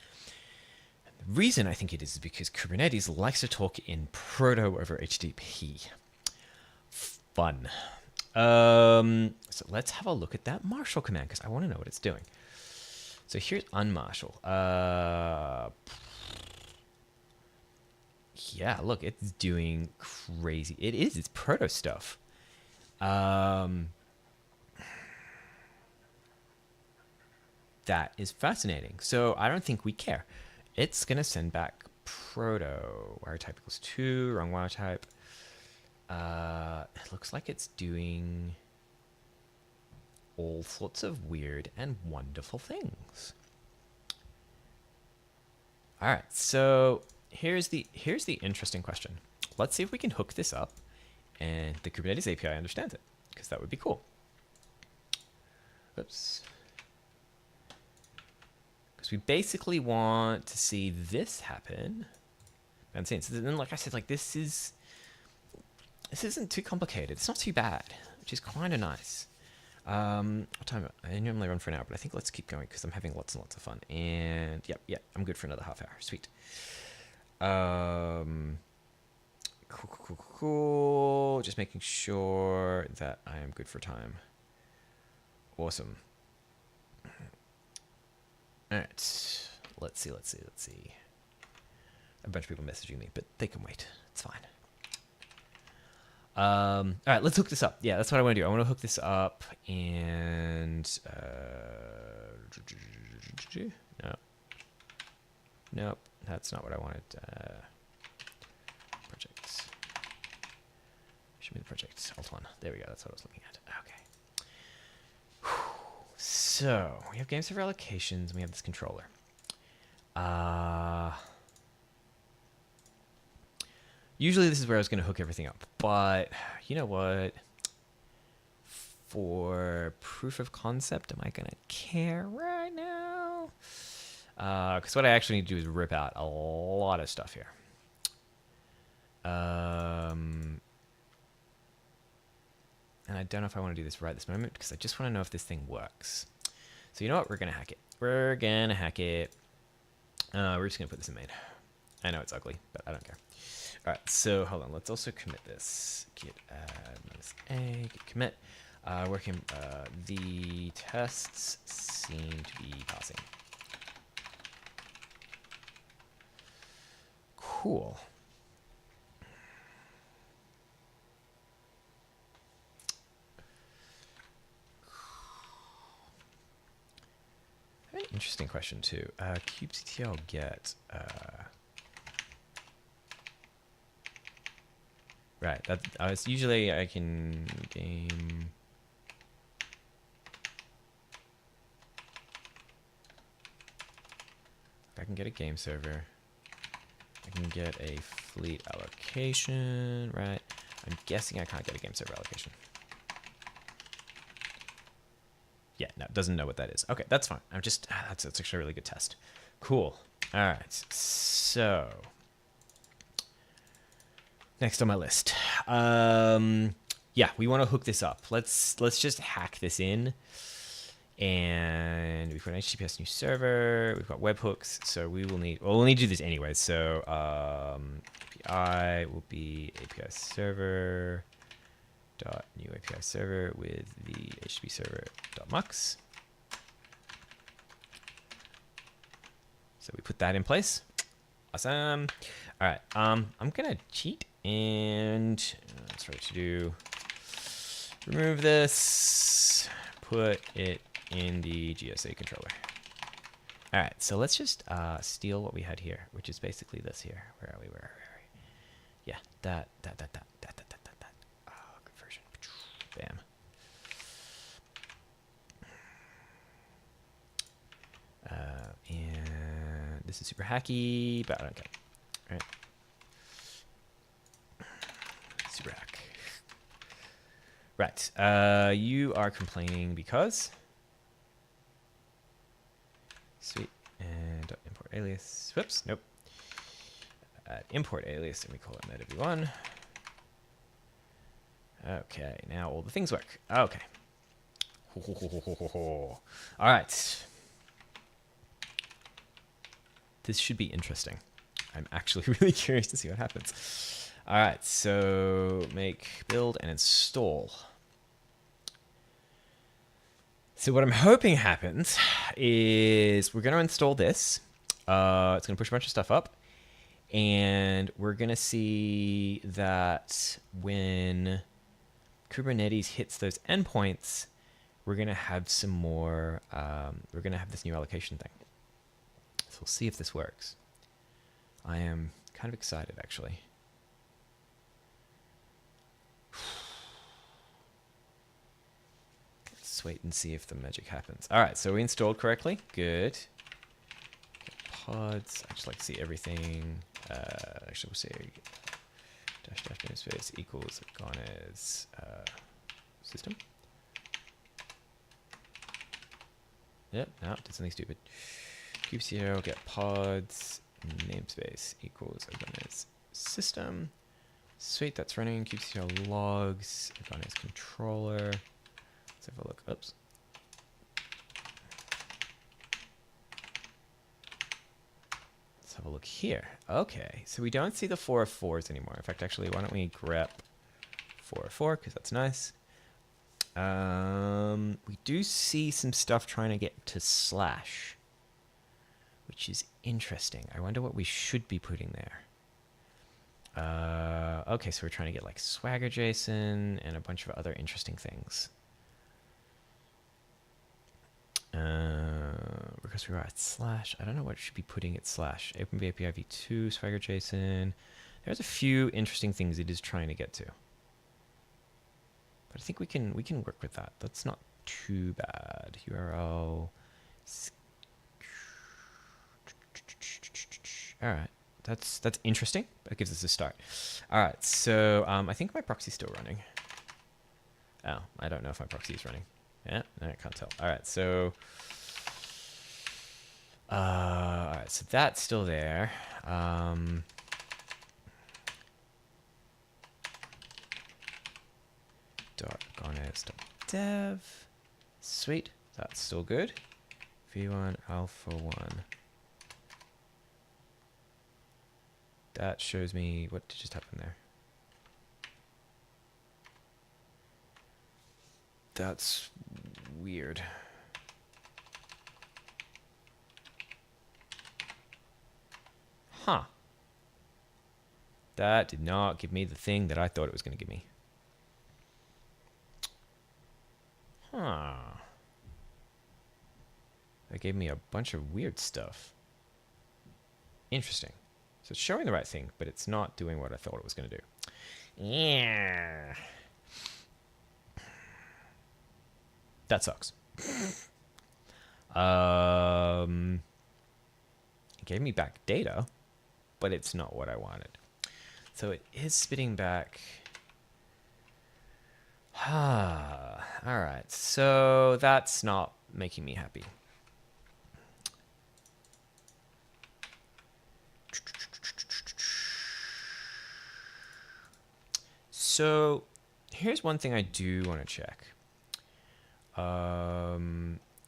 The reason I think it is because Kubernetes likes to talk in proto over HTTP. Fun. So let's have a look at that Marshall command because I want to know what it's doing. So here's unmarshal. Yeah, look, it's doing crazy. It is. It's proto stuff. That is fascinating. So I don't think we care. It's going to send back proto. Wire type equals 2. Wrong wire type. It looks like it's doing all sorts of weird and wonderful things. All right, so here's the interesting question. Let's see if we can hook this up and the Kubernetes API understands it, because that would be cool. Oops. Because we basically want to see this happen. And so then, like I said, like this isn't too complicated. It's not too bad, which is kind of nice. What time? I normally run for an hour, but I think let's keep going because I'm having lots and lots of fun. And yep, I'm good for another half hour. Sweet. Cool. Just making sure that I am good for time. Awesome. All right. Let's see. A bunch of people messaging me, but they can wait. It's fine. All right, let's hook this up. Yeah, that's what I want to do. I want to hook this up and nope, that's not what I wanted. Projects. Show me the project. Alt 1. There we go. That's what I was looking at. Okay. So we have game server allocations. And we have this controller. Usually this is where I was going to hook everything up, but you know what? For proof of concept, am I going to care right now? Because what I actually need to do is rip out a lot of stuff here. And I don't know if I want to do this right this moment because I just want to know if this thing works. So you know what? We're going to hack it. We're just going to put this in main. I know it's ugly, but I don't care. All right, so hold on. Let's also commit this. Git add -a, git commit. Working. The tests seem to be passing. Cool. I have an interesting question too. kubectl get. Right, that usually I can game. I can get a game server. I can get a fleet allocation, right? I'm guessing I can't get a game server allocation. Yeah, no, it doesn't know what that is. Okay, that's fine. I'm just, that's actually a really good test. Cool. All right, so. Next on my list. Yeah, we want to hook this up. Let's just hack this in. And we've got an HTTPS new server. We've got webhooks. So we'll need to do this anyway. So API will be API server dot new API server with the HTTP server dot mux. So we put that in place. Awesome. All right. I'm gonna cheat and let's try to do remove this, put it in the GSA controller. All right, so let's just steal what we had here, which is basically this here. Where are we? Yeah, that. Oh, good version. Bam. And This is super hacky, but I don't care. All right. Super hack. Right. You are complaining because. Sweet. And import alias. Whoops. Nope. Import alias, and we call it med1. Okay. Now all the things work. Okay. All right. This should be interesting. I'm actually really curious to see what happens. All right, so make, build, and install. So what I'm hoping happens is we're going to install this. It's going to push a bunch of stuff up. And we're going to see that when Kubernetes hits those endpoints, we're going to have some more, we're going to have this new allocation thing. So we'll see if this works. I am kind of excited, actually. Let's wait and see if the magic happens. All right, so we installed correctly. Good. Pods. I just like to see everything. Actually, we'll say dash namespace equals Agones system. Yep, no, did something stupid. kubectl get pods namespace equals Agones system. Sweet, that's running. kubectl logs Agones controller. Let's have a look. Oops. Let's have a look here. Okay, so we don't see the 404s anymore. In fact, actually, why don't we grep 404 because that's nice. We do see some stuff trying to get to slash, which is interesting. I wonder what we should be putting there. Okay, so we're trying to get like Swagger JSON and a bunch of other interesting things. Because we are at slash, I don't know what should be putting at slash. OpenB API v2, Swagger JSON. There's a few interesting things it is trying to get to. But I think we can work with that. That's not too bad. URL. All right, that's interesting. That gives us a start. All right, so I think my proxy's still running. Oh, I don't know if my proxy is running. Yeah, no, I can't tell. All right, so that's still there. .agones.dev. Sweet, that's still good. v1 alpha 1. That shows me what did just happen there. That's weird. Huh. That did not give me the thing that I thought it was going to give me. Huh. That gave me a bunch of weird stuff. Interesting. So it's showing the right thing, but it's not doing what I thought it was going to do. Yeah. That sucks. It gave me back data, but it's not what I wanted. So it is spitting back. All right, so that's not making me happy. So here's one thing I do want to check.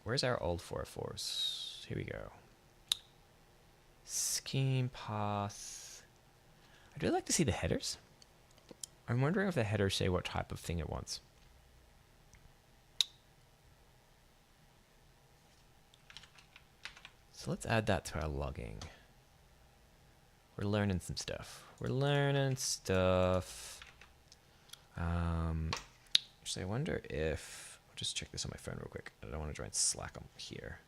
Where's our old 404s? Here we go. Scheme path. I'd really like to see the headers. I'm wondering if the headers say what type of thing it wants. So let's add that to our logging. We're learning some stuff. We're learning stuff. Actually, I wonder if... I'll just check this on my phone real quick. I don't want to try and Slack on here.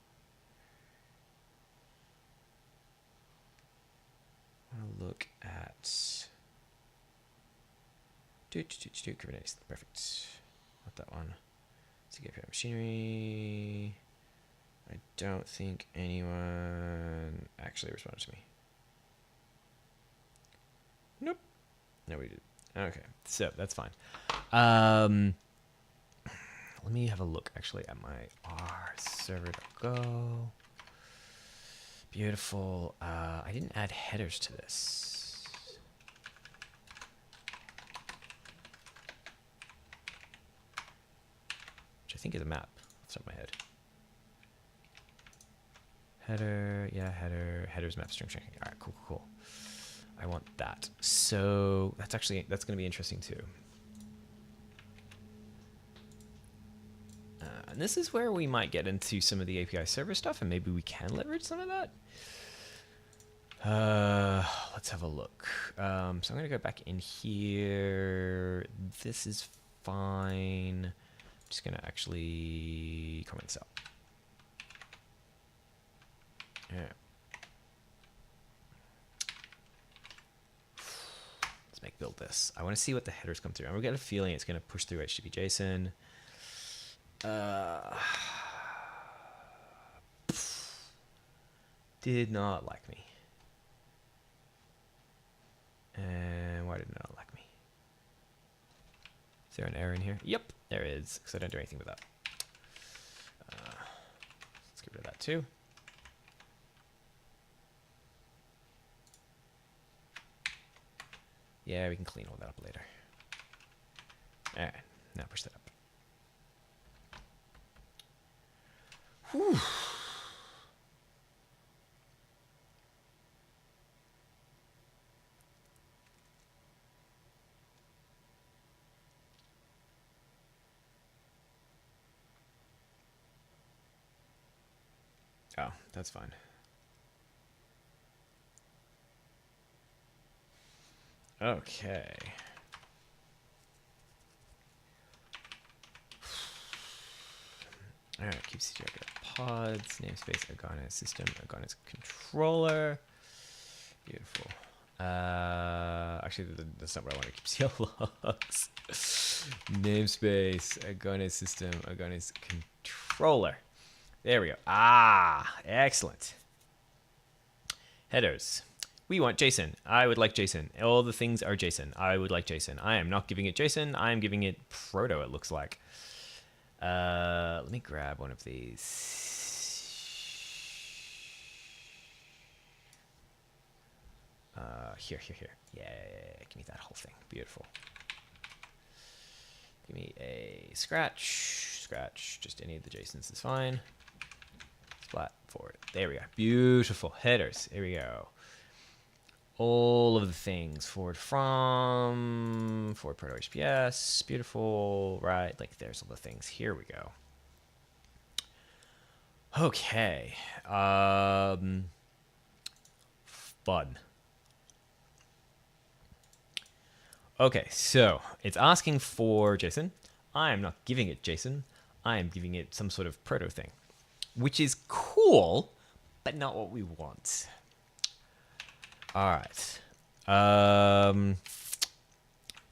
I want to look at... Kubernetes. Perfect. Not that one. CKPI machinery. I don't think anyone actually responded to me. Nope. Nobody did. Okay, so that's fine. Let me have a look actually at my R server.go. Beautiful. I didn't add headers to this. Which I think is a map off the top of my head. Header, yeah, header, headers, map, string, checking. All right, cool, cool, cool. I want that. So that's going to be interesting too. And this is where we might get into some of the API server stuff, and maybe we can leverage some of that. Let's have a look. So I'm going to go back in here. This is fine. I'm just going to actually comment this out. Yeah. Let's make build this. I want to see what the headers come through. I'm going to get a feeling it's going to push through HTTP JSON. Did not like me. And why did it not like me? Is there an error in here? Yep, there is, because I don't do anything with that. Let's get rid of that too. Yeah, we can clean all that up later. All right, now push that up. Whew. Oh, that's fine. Okay. All right, keep CTR pods, namespace, Agones system, Agones controller. Beautiful. Actually, that's not what I want to keep. CL logs. Namespace, Agones system, Agones controller. There we go. Ah, excellent. Headers. We want JSON. I would like JSON. All the things are JSON. I would like JSON. I am not giving it JSON. I am giving it proto, it looks like. Let me grab one of these. Here. Yeah, give me that whole thing. Beautiful. Give me a scratch. Just any of the JSONs is fine. Splat forward. There we go. Beautiful headers. Here we go. All of the things. Forward from, forward proto HPS. Beautiful. Right. Like there's all the things. Here we go. Okay. Fun. Okay, so it's asking for JSON. I am not giving it JSON. I am giving it some sort of proto thing, which is cool, but not what we want. All right.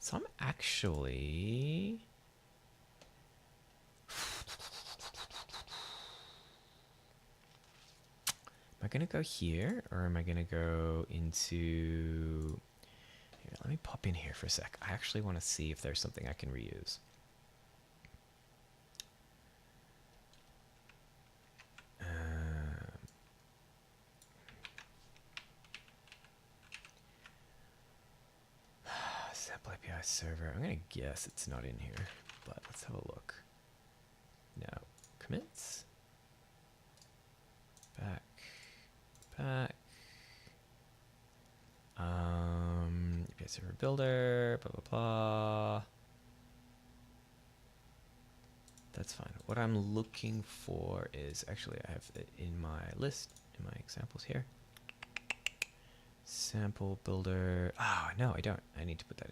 So I'm actually... Am I going to go here, or am I going to go into... Here, let me pop in here for a sec. I actually want to see if there's something I can reuse. Sample API server. I'm going to guess it's not in here, but let's have a look. No. Commits. Back. API server builder, blah, blah, blah. That's fine. What I'm looking for is, actually I have it in my list, in my examples here. Sample builder. Oh, no, I don't. I need to put that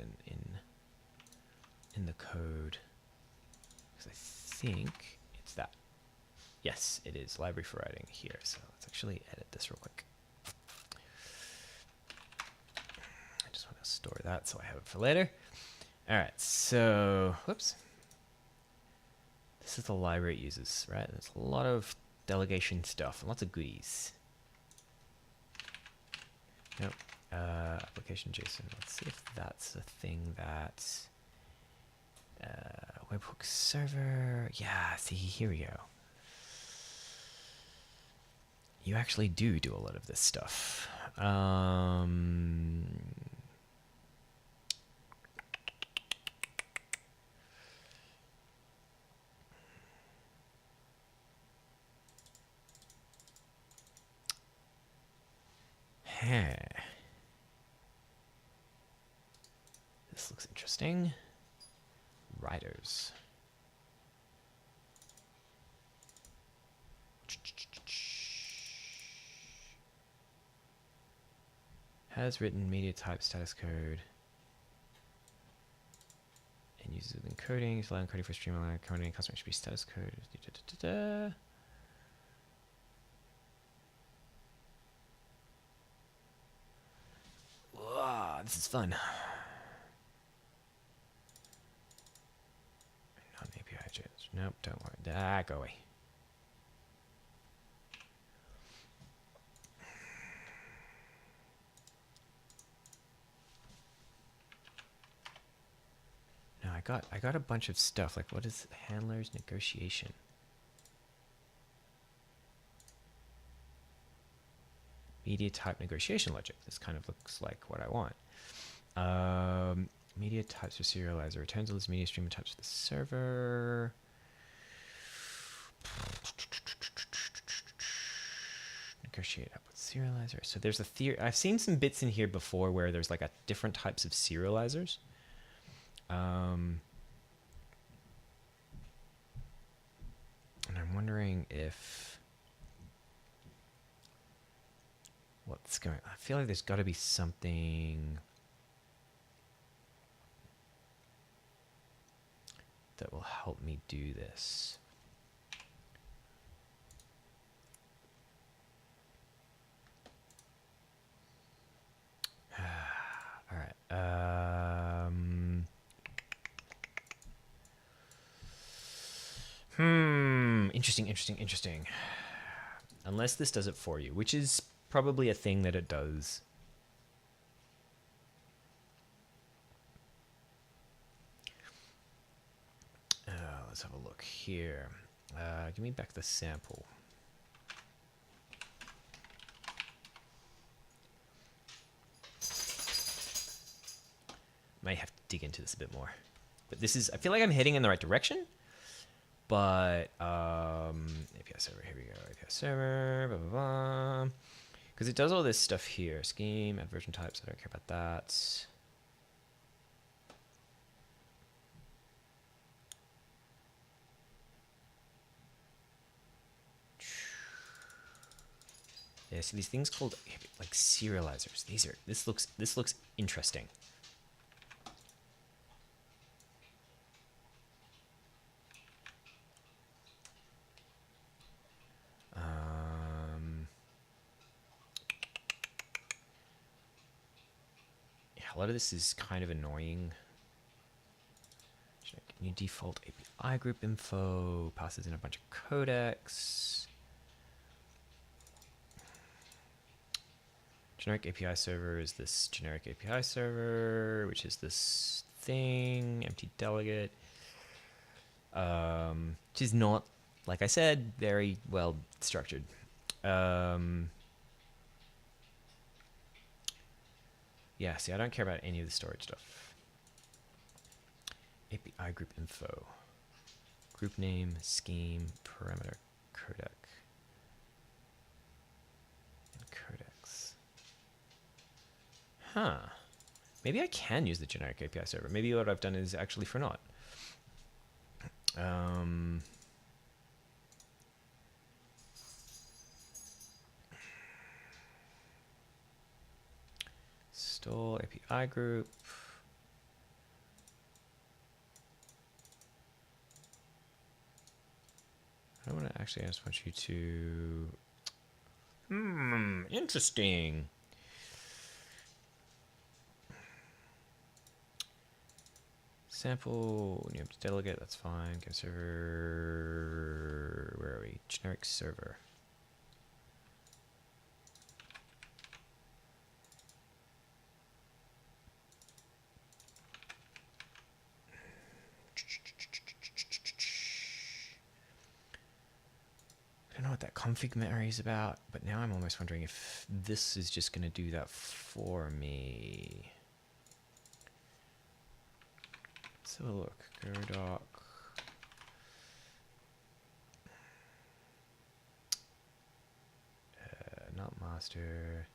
in the code. Because I think it's that. Yes, it is. Library for writing here. So let's actually edit this real quick. I just want to store that so I have it for later. All right, so, whoops. This is the library it uses, right? There's a lot of delegation stuff. Lots of goodies. Nope. Application JSON. Let's see if that's a thing that... webhook server. Yeah, see, here we go. You actually do a lot of this stuff. This looks interesting. Riders. Has written media type status code. And uses encoding. Allow encoding for streamline encoding. Customer HTTP status code. Wow, this is fun. Non-API change. Nope, don't worry. Go away. No, I got a bunch of stuff. Like, what is handlers negotiation? Media type negotiation logic. This kind of looks like what I want. Media types for serializer. Returns a list of media stream types for the server. Negotiate output serializer. So there's a theory. I've seen some bits in here before where there's like different types of serializers. And I'm wondering if what's going. I feel like there's got to be something that will help me do this. All right. Interesting. Unless this does it for you, which is probably a thing that it does. Let's have a look here. Give me back the sample. Might have to dig into this a bit more. But this is, I feel like I'm heading in the right direction. But API server, here we go. API server, blah, blah, blah. Because it does all this stuff here. Scheme, add version types, I don't care about that. Yeah, see these things called like serializers. This looks interesting. A lot of this is kind of annoying. New default API group info, passes in a bunch of codecs. Generic API server is this generic API server, which is this thing, empty delegate, which is not, like I said, very well structured. Yeah, see, I don't care about any of the storage stuff. API group info. Group name, scheme, parameter, codec. And codecs. Huh. Maybe I can use the generic API server. Maybe what I've done is actually for naught. Install API group. I don't want to actually, I just want you to... interesting. sample, new empty delegate, that's fine. Go server, where are we? Generic server. I don't know what that config Mary is about, but now I'm almost wondering if this is just going to do that for me. Let's have a look. Go doc. Not master.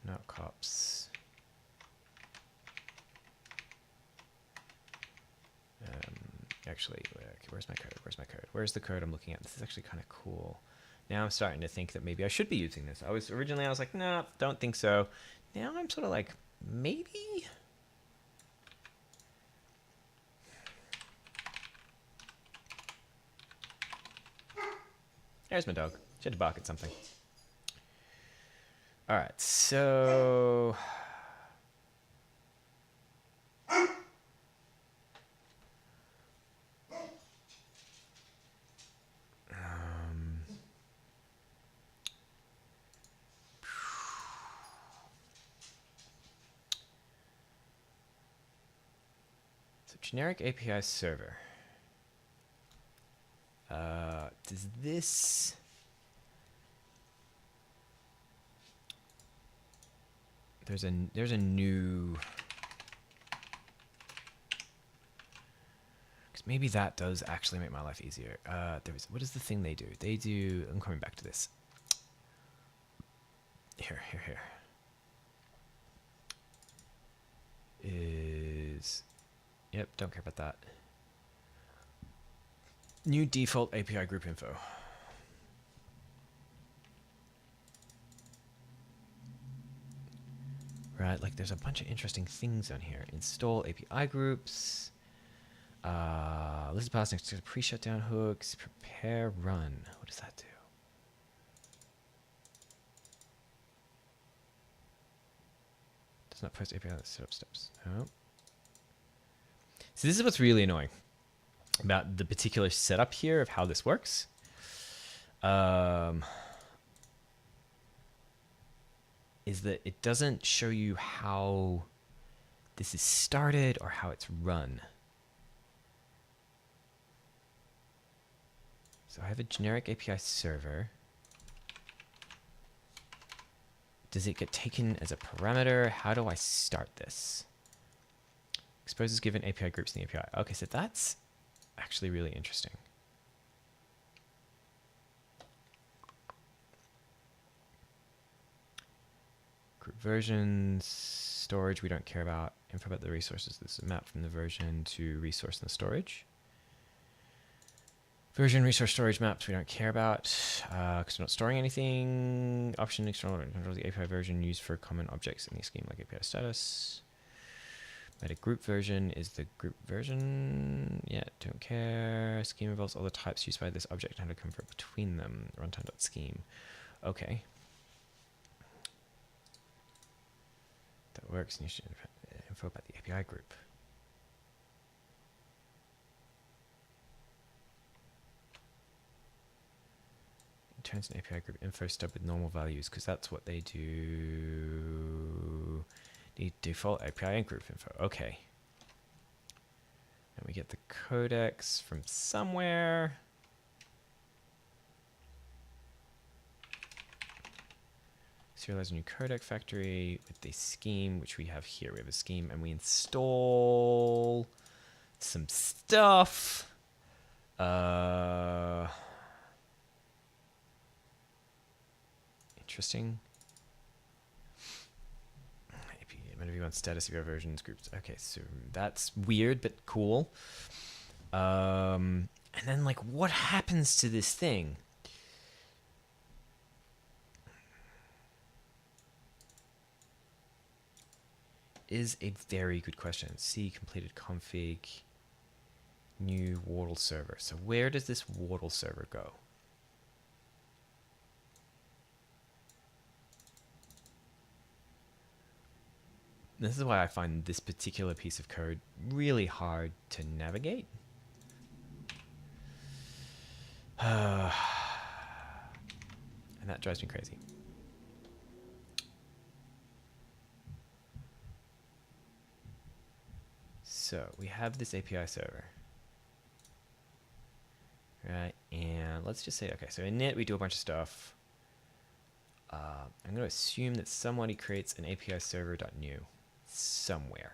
Not cops. Actually, okay, where's my code? Where's my code? Where's the code I'm looking at? This is actually kind of cool. Now I'm starting to think that maybe I should be using this. I was like, nah, don't think so. Now I'm sort of like, maybe? There's my dog. She had to bark at something. All right, so... so generic API server. Does this... There's a new... Because maybe that does actually make my life easier. What is the thing they do? They do... I'm coming back to this. Here. Yep, don't care about that. New default API group info. Right, like there's a bunch of interesting things on here. Install API groups. List pass next to pre-shutdown hooks. Prepare run. What does that do? Does not post API setup steps. No. So this is what's really annoying about the particular setup here of how this works. Is that it doesn't show you how this is started or how it's run. So I have a generic API server. Does it get taken as a parameter? How do I start this? Exposes given API groups in the API. Okay, so that's actually really interesting. Group versions, storage we don't care about. Info about the resources. This is a map from the version to resource and the storage. Version, resource, storage maps we don't care about because we're not storing anything. Option external control the API version used for common objects in the scheme like API status. Meta group version is the group version. Yeah, don't care. Scheme involves all the types used by this object and how to convert between them. Runtime.scheme. Okay. That works. And you should info about the API group. Turns an API group info stub with normal values because that's what they do. Need default API and group info. Okay. And we get the codex from somewhere. Serialize a new codec factory with the scheme, which we have here. We have a scheme and we install some stuff. Interesting. Whenever you want status of your versions groups. Okay, so that's weird but cool. And then like what happens to this thing? Is a very good question. C completed config new Wordle server. So where does this Wordle server go? This is why I find this particular piece of code really hard to navigate. And that drives me crazy. So we have this API server. Right, and let's just say, okay, so in it we do a bunch of stuff. I'm going to assume that somebody creates an API server.new somewhere.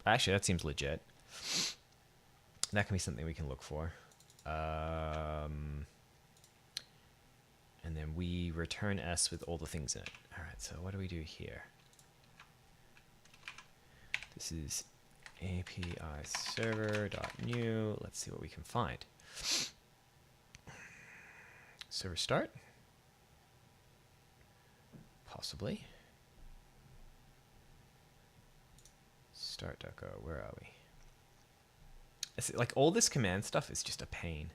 Actually, that seems legit. That can be something we can look for. And then we return S with all the things in it. All right, so what do we do here? This is API server.new. Let's see what we can find. Server start. Possibly. Start.go, where are we? Like all this command stuff is just a pain.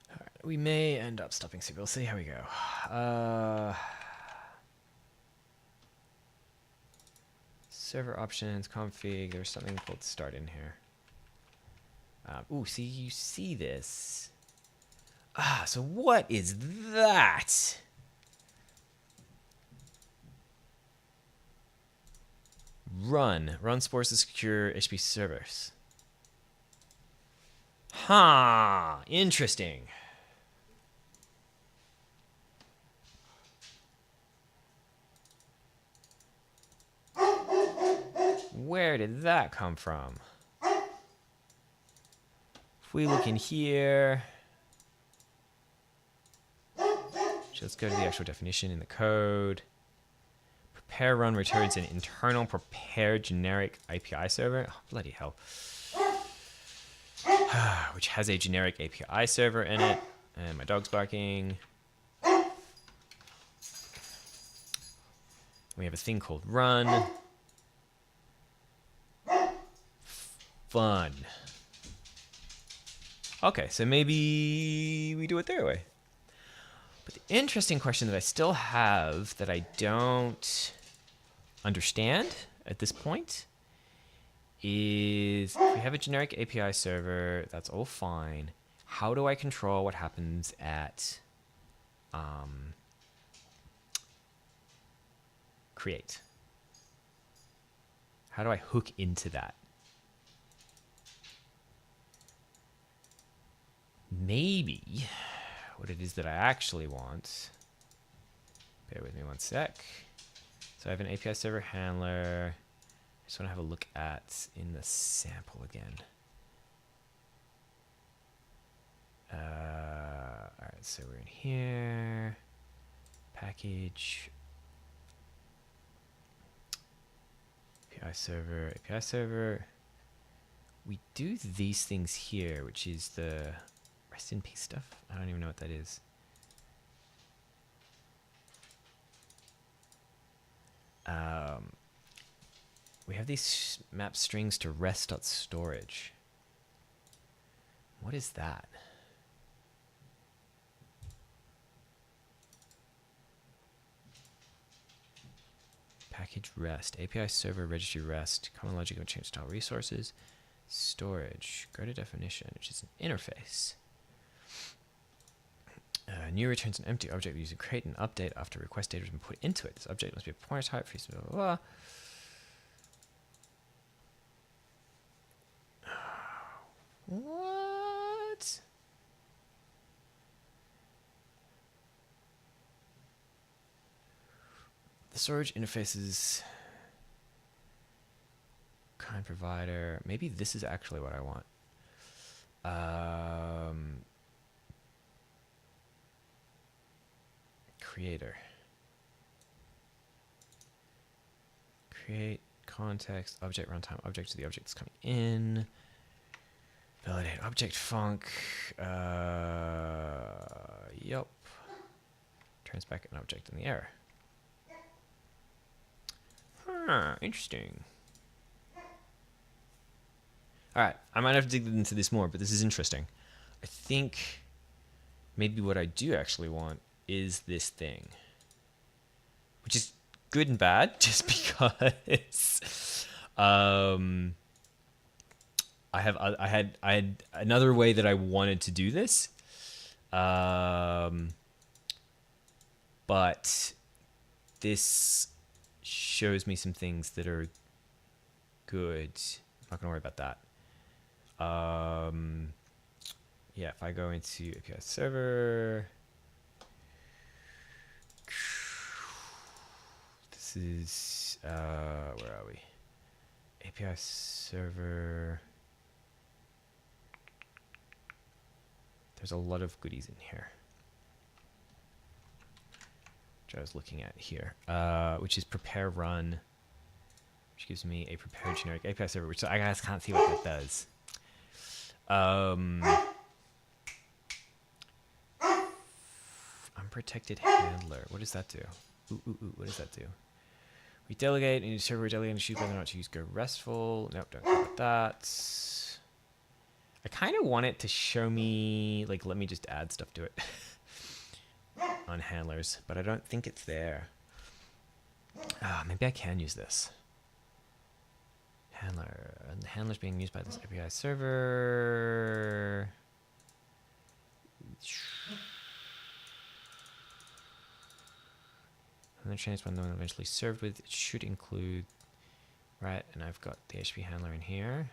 All right, we may end up stopping soon. We'll see how we go. Server options, config, there's something called start in here. Ooh, see, you see this. So what is that? Run supports the secure HTTP servers. Interesting. Where did that come from? If we look in here, let's go to the actual definition in the code. Prepare run returns an internal prepared generic API server. Oh, bloody hell. Which has a generic API server in it. And my dog's barking. We have a thing called run. Fun. Okay, so maybe we do it their way. But the interesting question that I still have that I don't understand at this point is if we have a generic API server, that's all fine. How do I control what happens at create? How do I hook into that? Maybe what it is that I actually want. Bear with me one sec. So I have an API server handler. I just want to have a look at in the sample again. All right, so we're in here. Package. API server, API server. We do these things here, which is the rest in peace stuff. I don't even know what that is. We have these map strings to rest.storage. What is that? Package rest, API server registry rest, common logic of change style resources, storage, go to definition, which is an interface. New returns an empty object using create and update after request data has been put into it. This object must be a pointer type, blah, blah, blah. What? The storage interfaces, kind provider. Maybe this is actually what I want. Creator. Create context, object runtime, object to the object that's coming in. Validate object func. Yep. Turns back an object in the error. Interesting. All right, I might have to dig into this more, but this is interesting. I think maybe what I do actually want is this thing, which is good and bad, just because I had another way that I wanted to do this, but this shows me some things that are good. I'm not gonna worry about that. Yeah, if I go into API server, this is where are we? API server. There's a lot of goodies in here, which I was looking at here, which is prepare run, which gives me a prepared generic API server, which I guys can't see what that does. Unprotected handler. What does that do? What does that do? We delegate, and the server delegating to choose whether or not to use Go RESTful. Nope, don't care about that. I kind of want it to show me, like, let me just add stuff to it on handlers, but I don't think it's there. Maybe I can use this. Handler. And the handler's being used by this API server. And the change one eventually served with, it should include, right, and I've got the HTTP handler in here.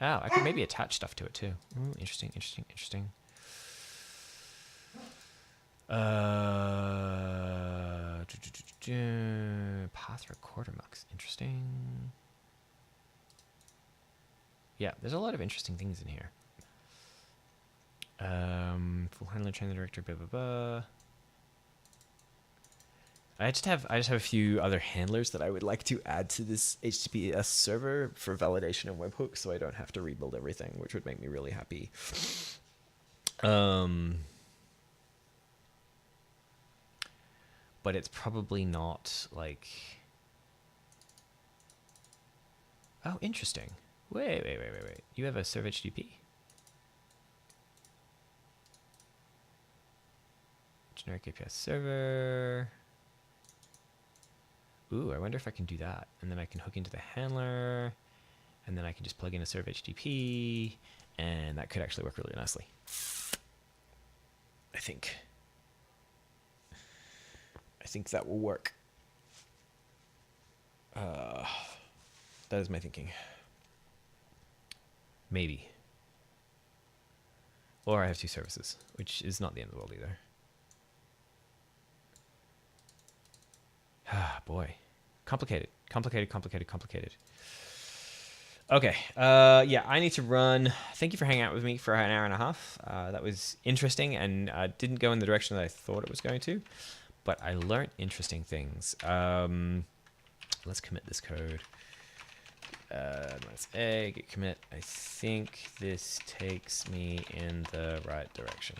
Oh, I could maybe attach stuff to it too. Ooh, interesting. Path recorder mux. Interesting. Yeah, there's a lot of interesting things in here. Full handler, train the director, blah blah blah. I just have a few other handlers that I would like to add to this HTTPS server for validation and webhooks, so I don't have to rebuild everything, which would make me really happy. But it's probably not like. Oh, interesting. Wait. You have a serve HTTP? Generic API server. Ooh, I wonder if I can do that. And then I can hook into the handler. And then I can just plug in a serve HTTP. And that could actually work really nicely. I think that will work. That is my thinking. Maybe. Or I have two services, which is not the end of the world either. Ah, boy. Complicated. Okay. Yeah, I need to run. Thank you for hanging out with me for an hour and a half. That was interesting and didn't go in the direction that I thought it was going to, but I learned interesting things. Let's commit this code. That's A, git commit. I think this takes me in the right direction.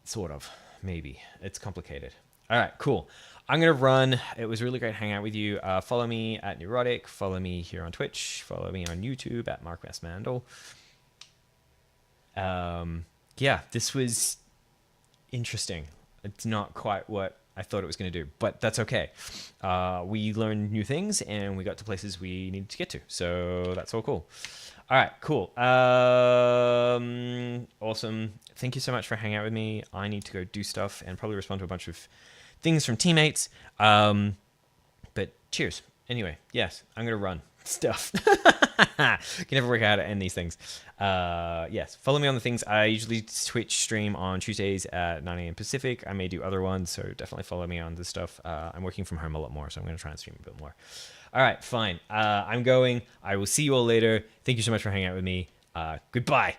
Sort of. Maybe. It's complicated. All right, cool. I'm going to run. It was really great hanging out with you. Follow me at Neurotic. Follow me here on Twitch. Follow me on YouTube at Mark S. Mandel. Yeah, this was interesting. It's not quite what I thought it was going to do, but that's okay. We learned new things and we got to places we needed to get to. So that's all cool. All right, cool. Awesome. Thank you so much for hanging out with me. I need to go do stuff and probably respond to a bunch of things from teammates. But cheers. Anyway, yes, I'm going to run stuff. Can never work out how to end these things. Yes, follow me on the things. I usually Twitch stream on Tuesdays at 9 a.m. Pacific. I may do other ones, so definitely follow me on this stuff. I'm working from home a lot more, so I'm going to try and stream a bit more. All right, fine. I'm going. I will see you all later. Thank you so much for hanging out with me. Goodbye.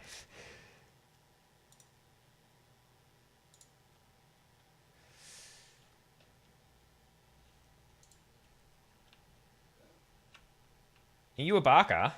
Are you a barker?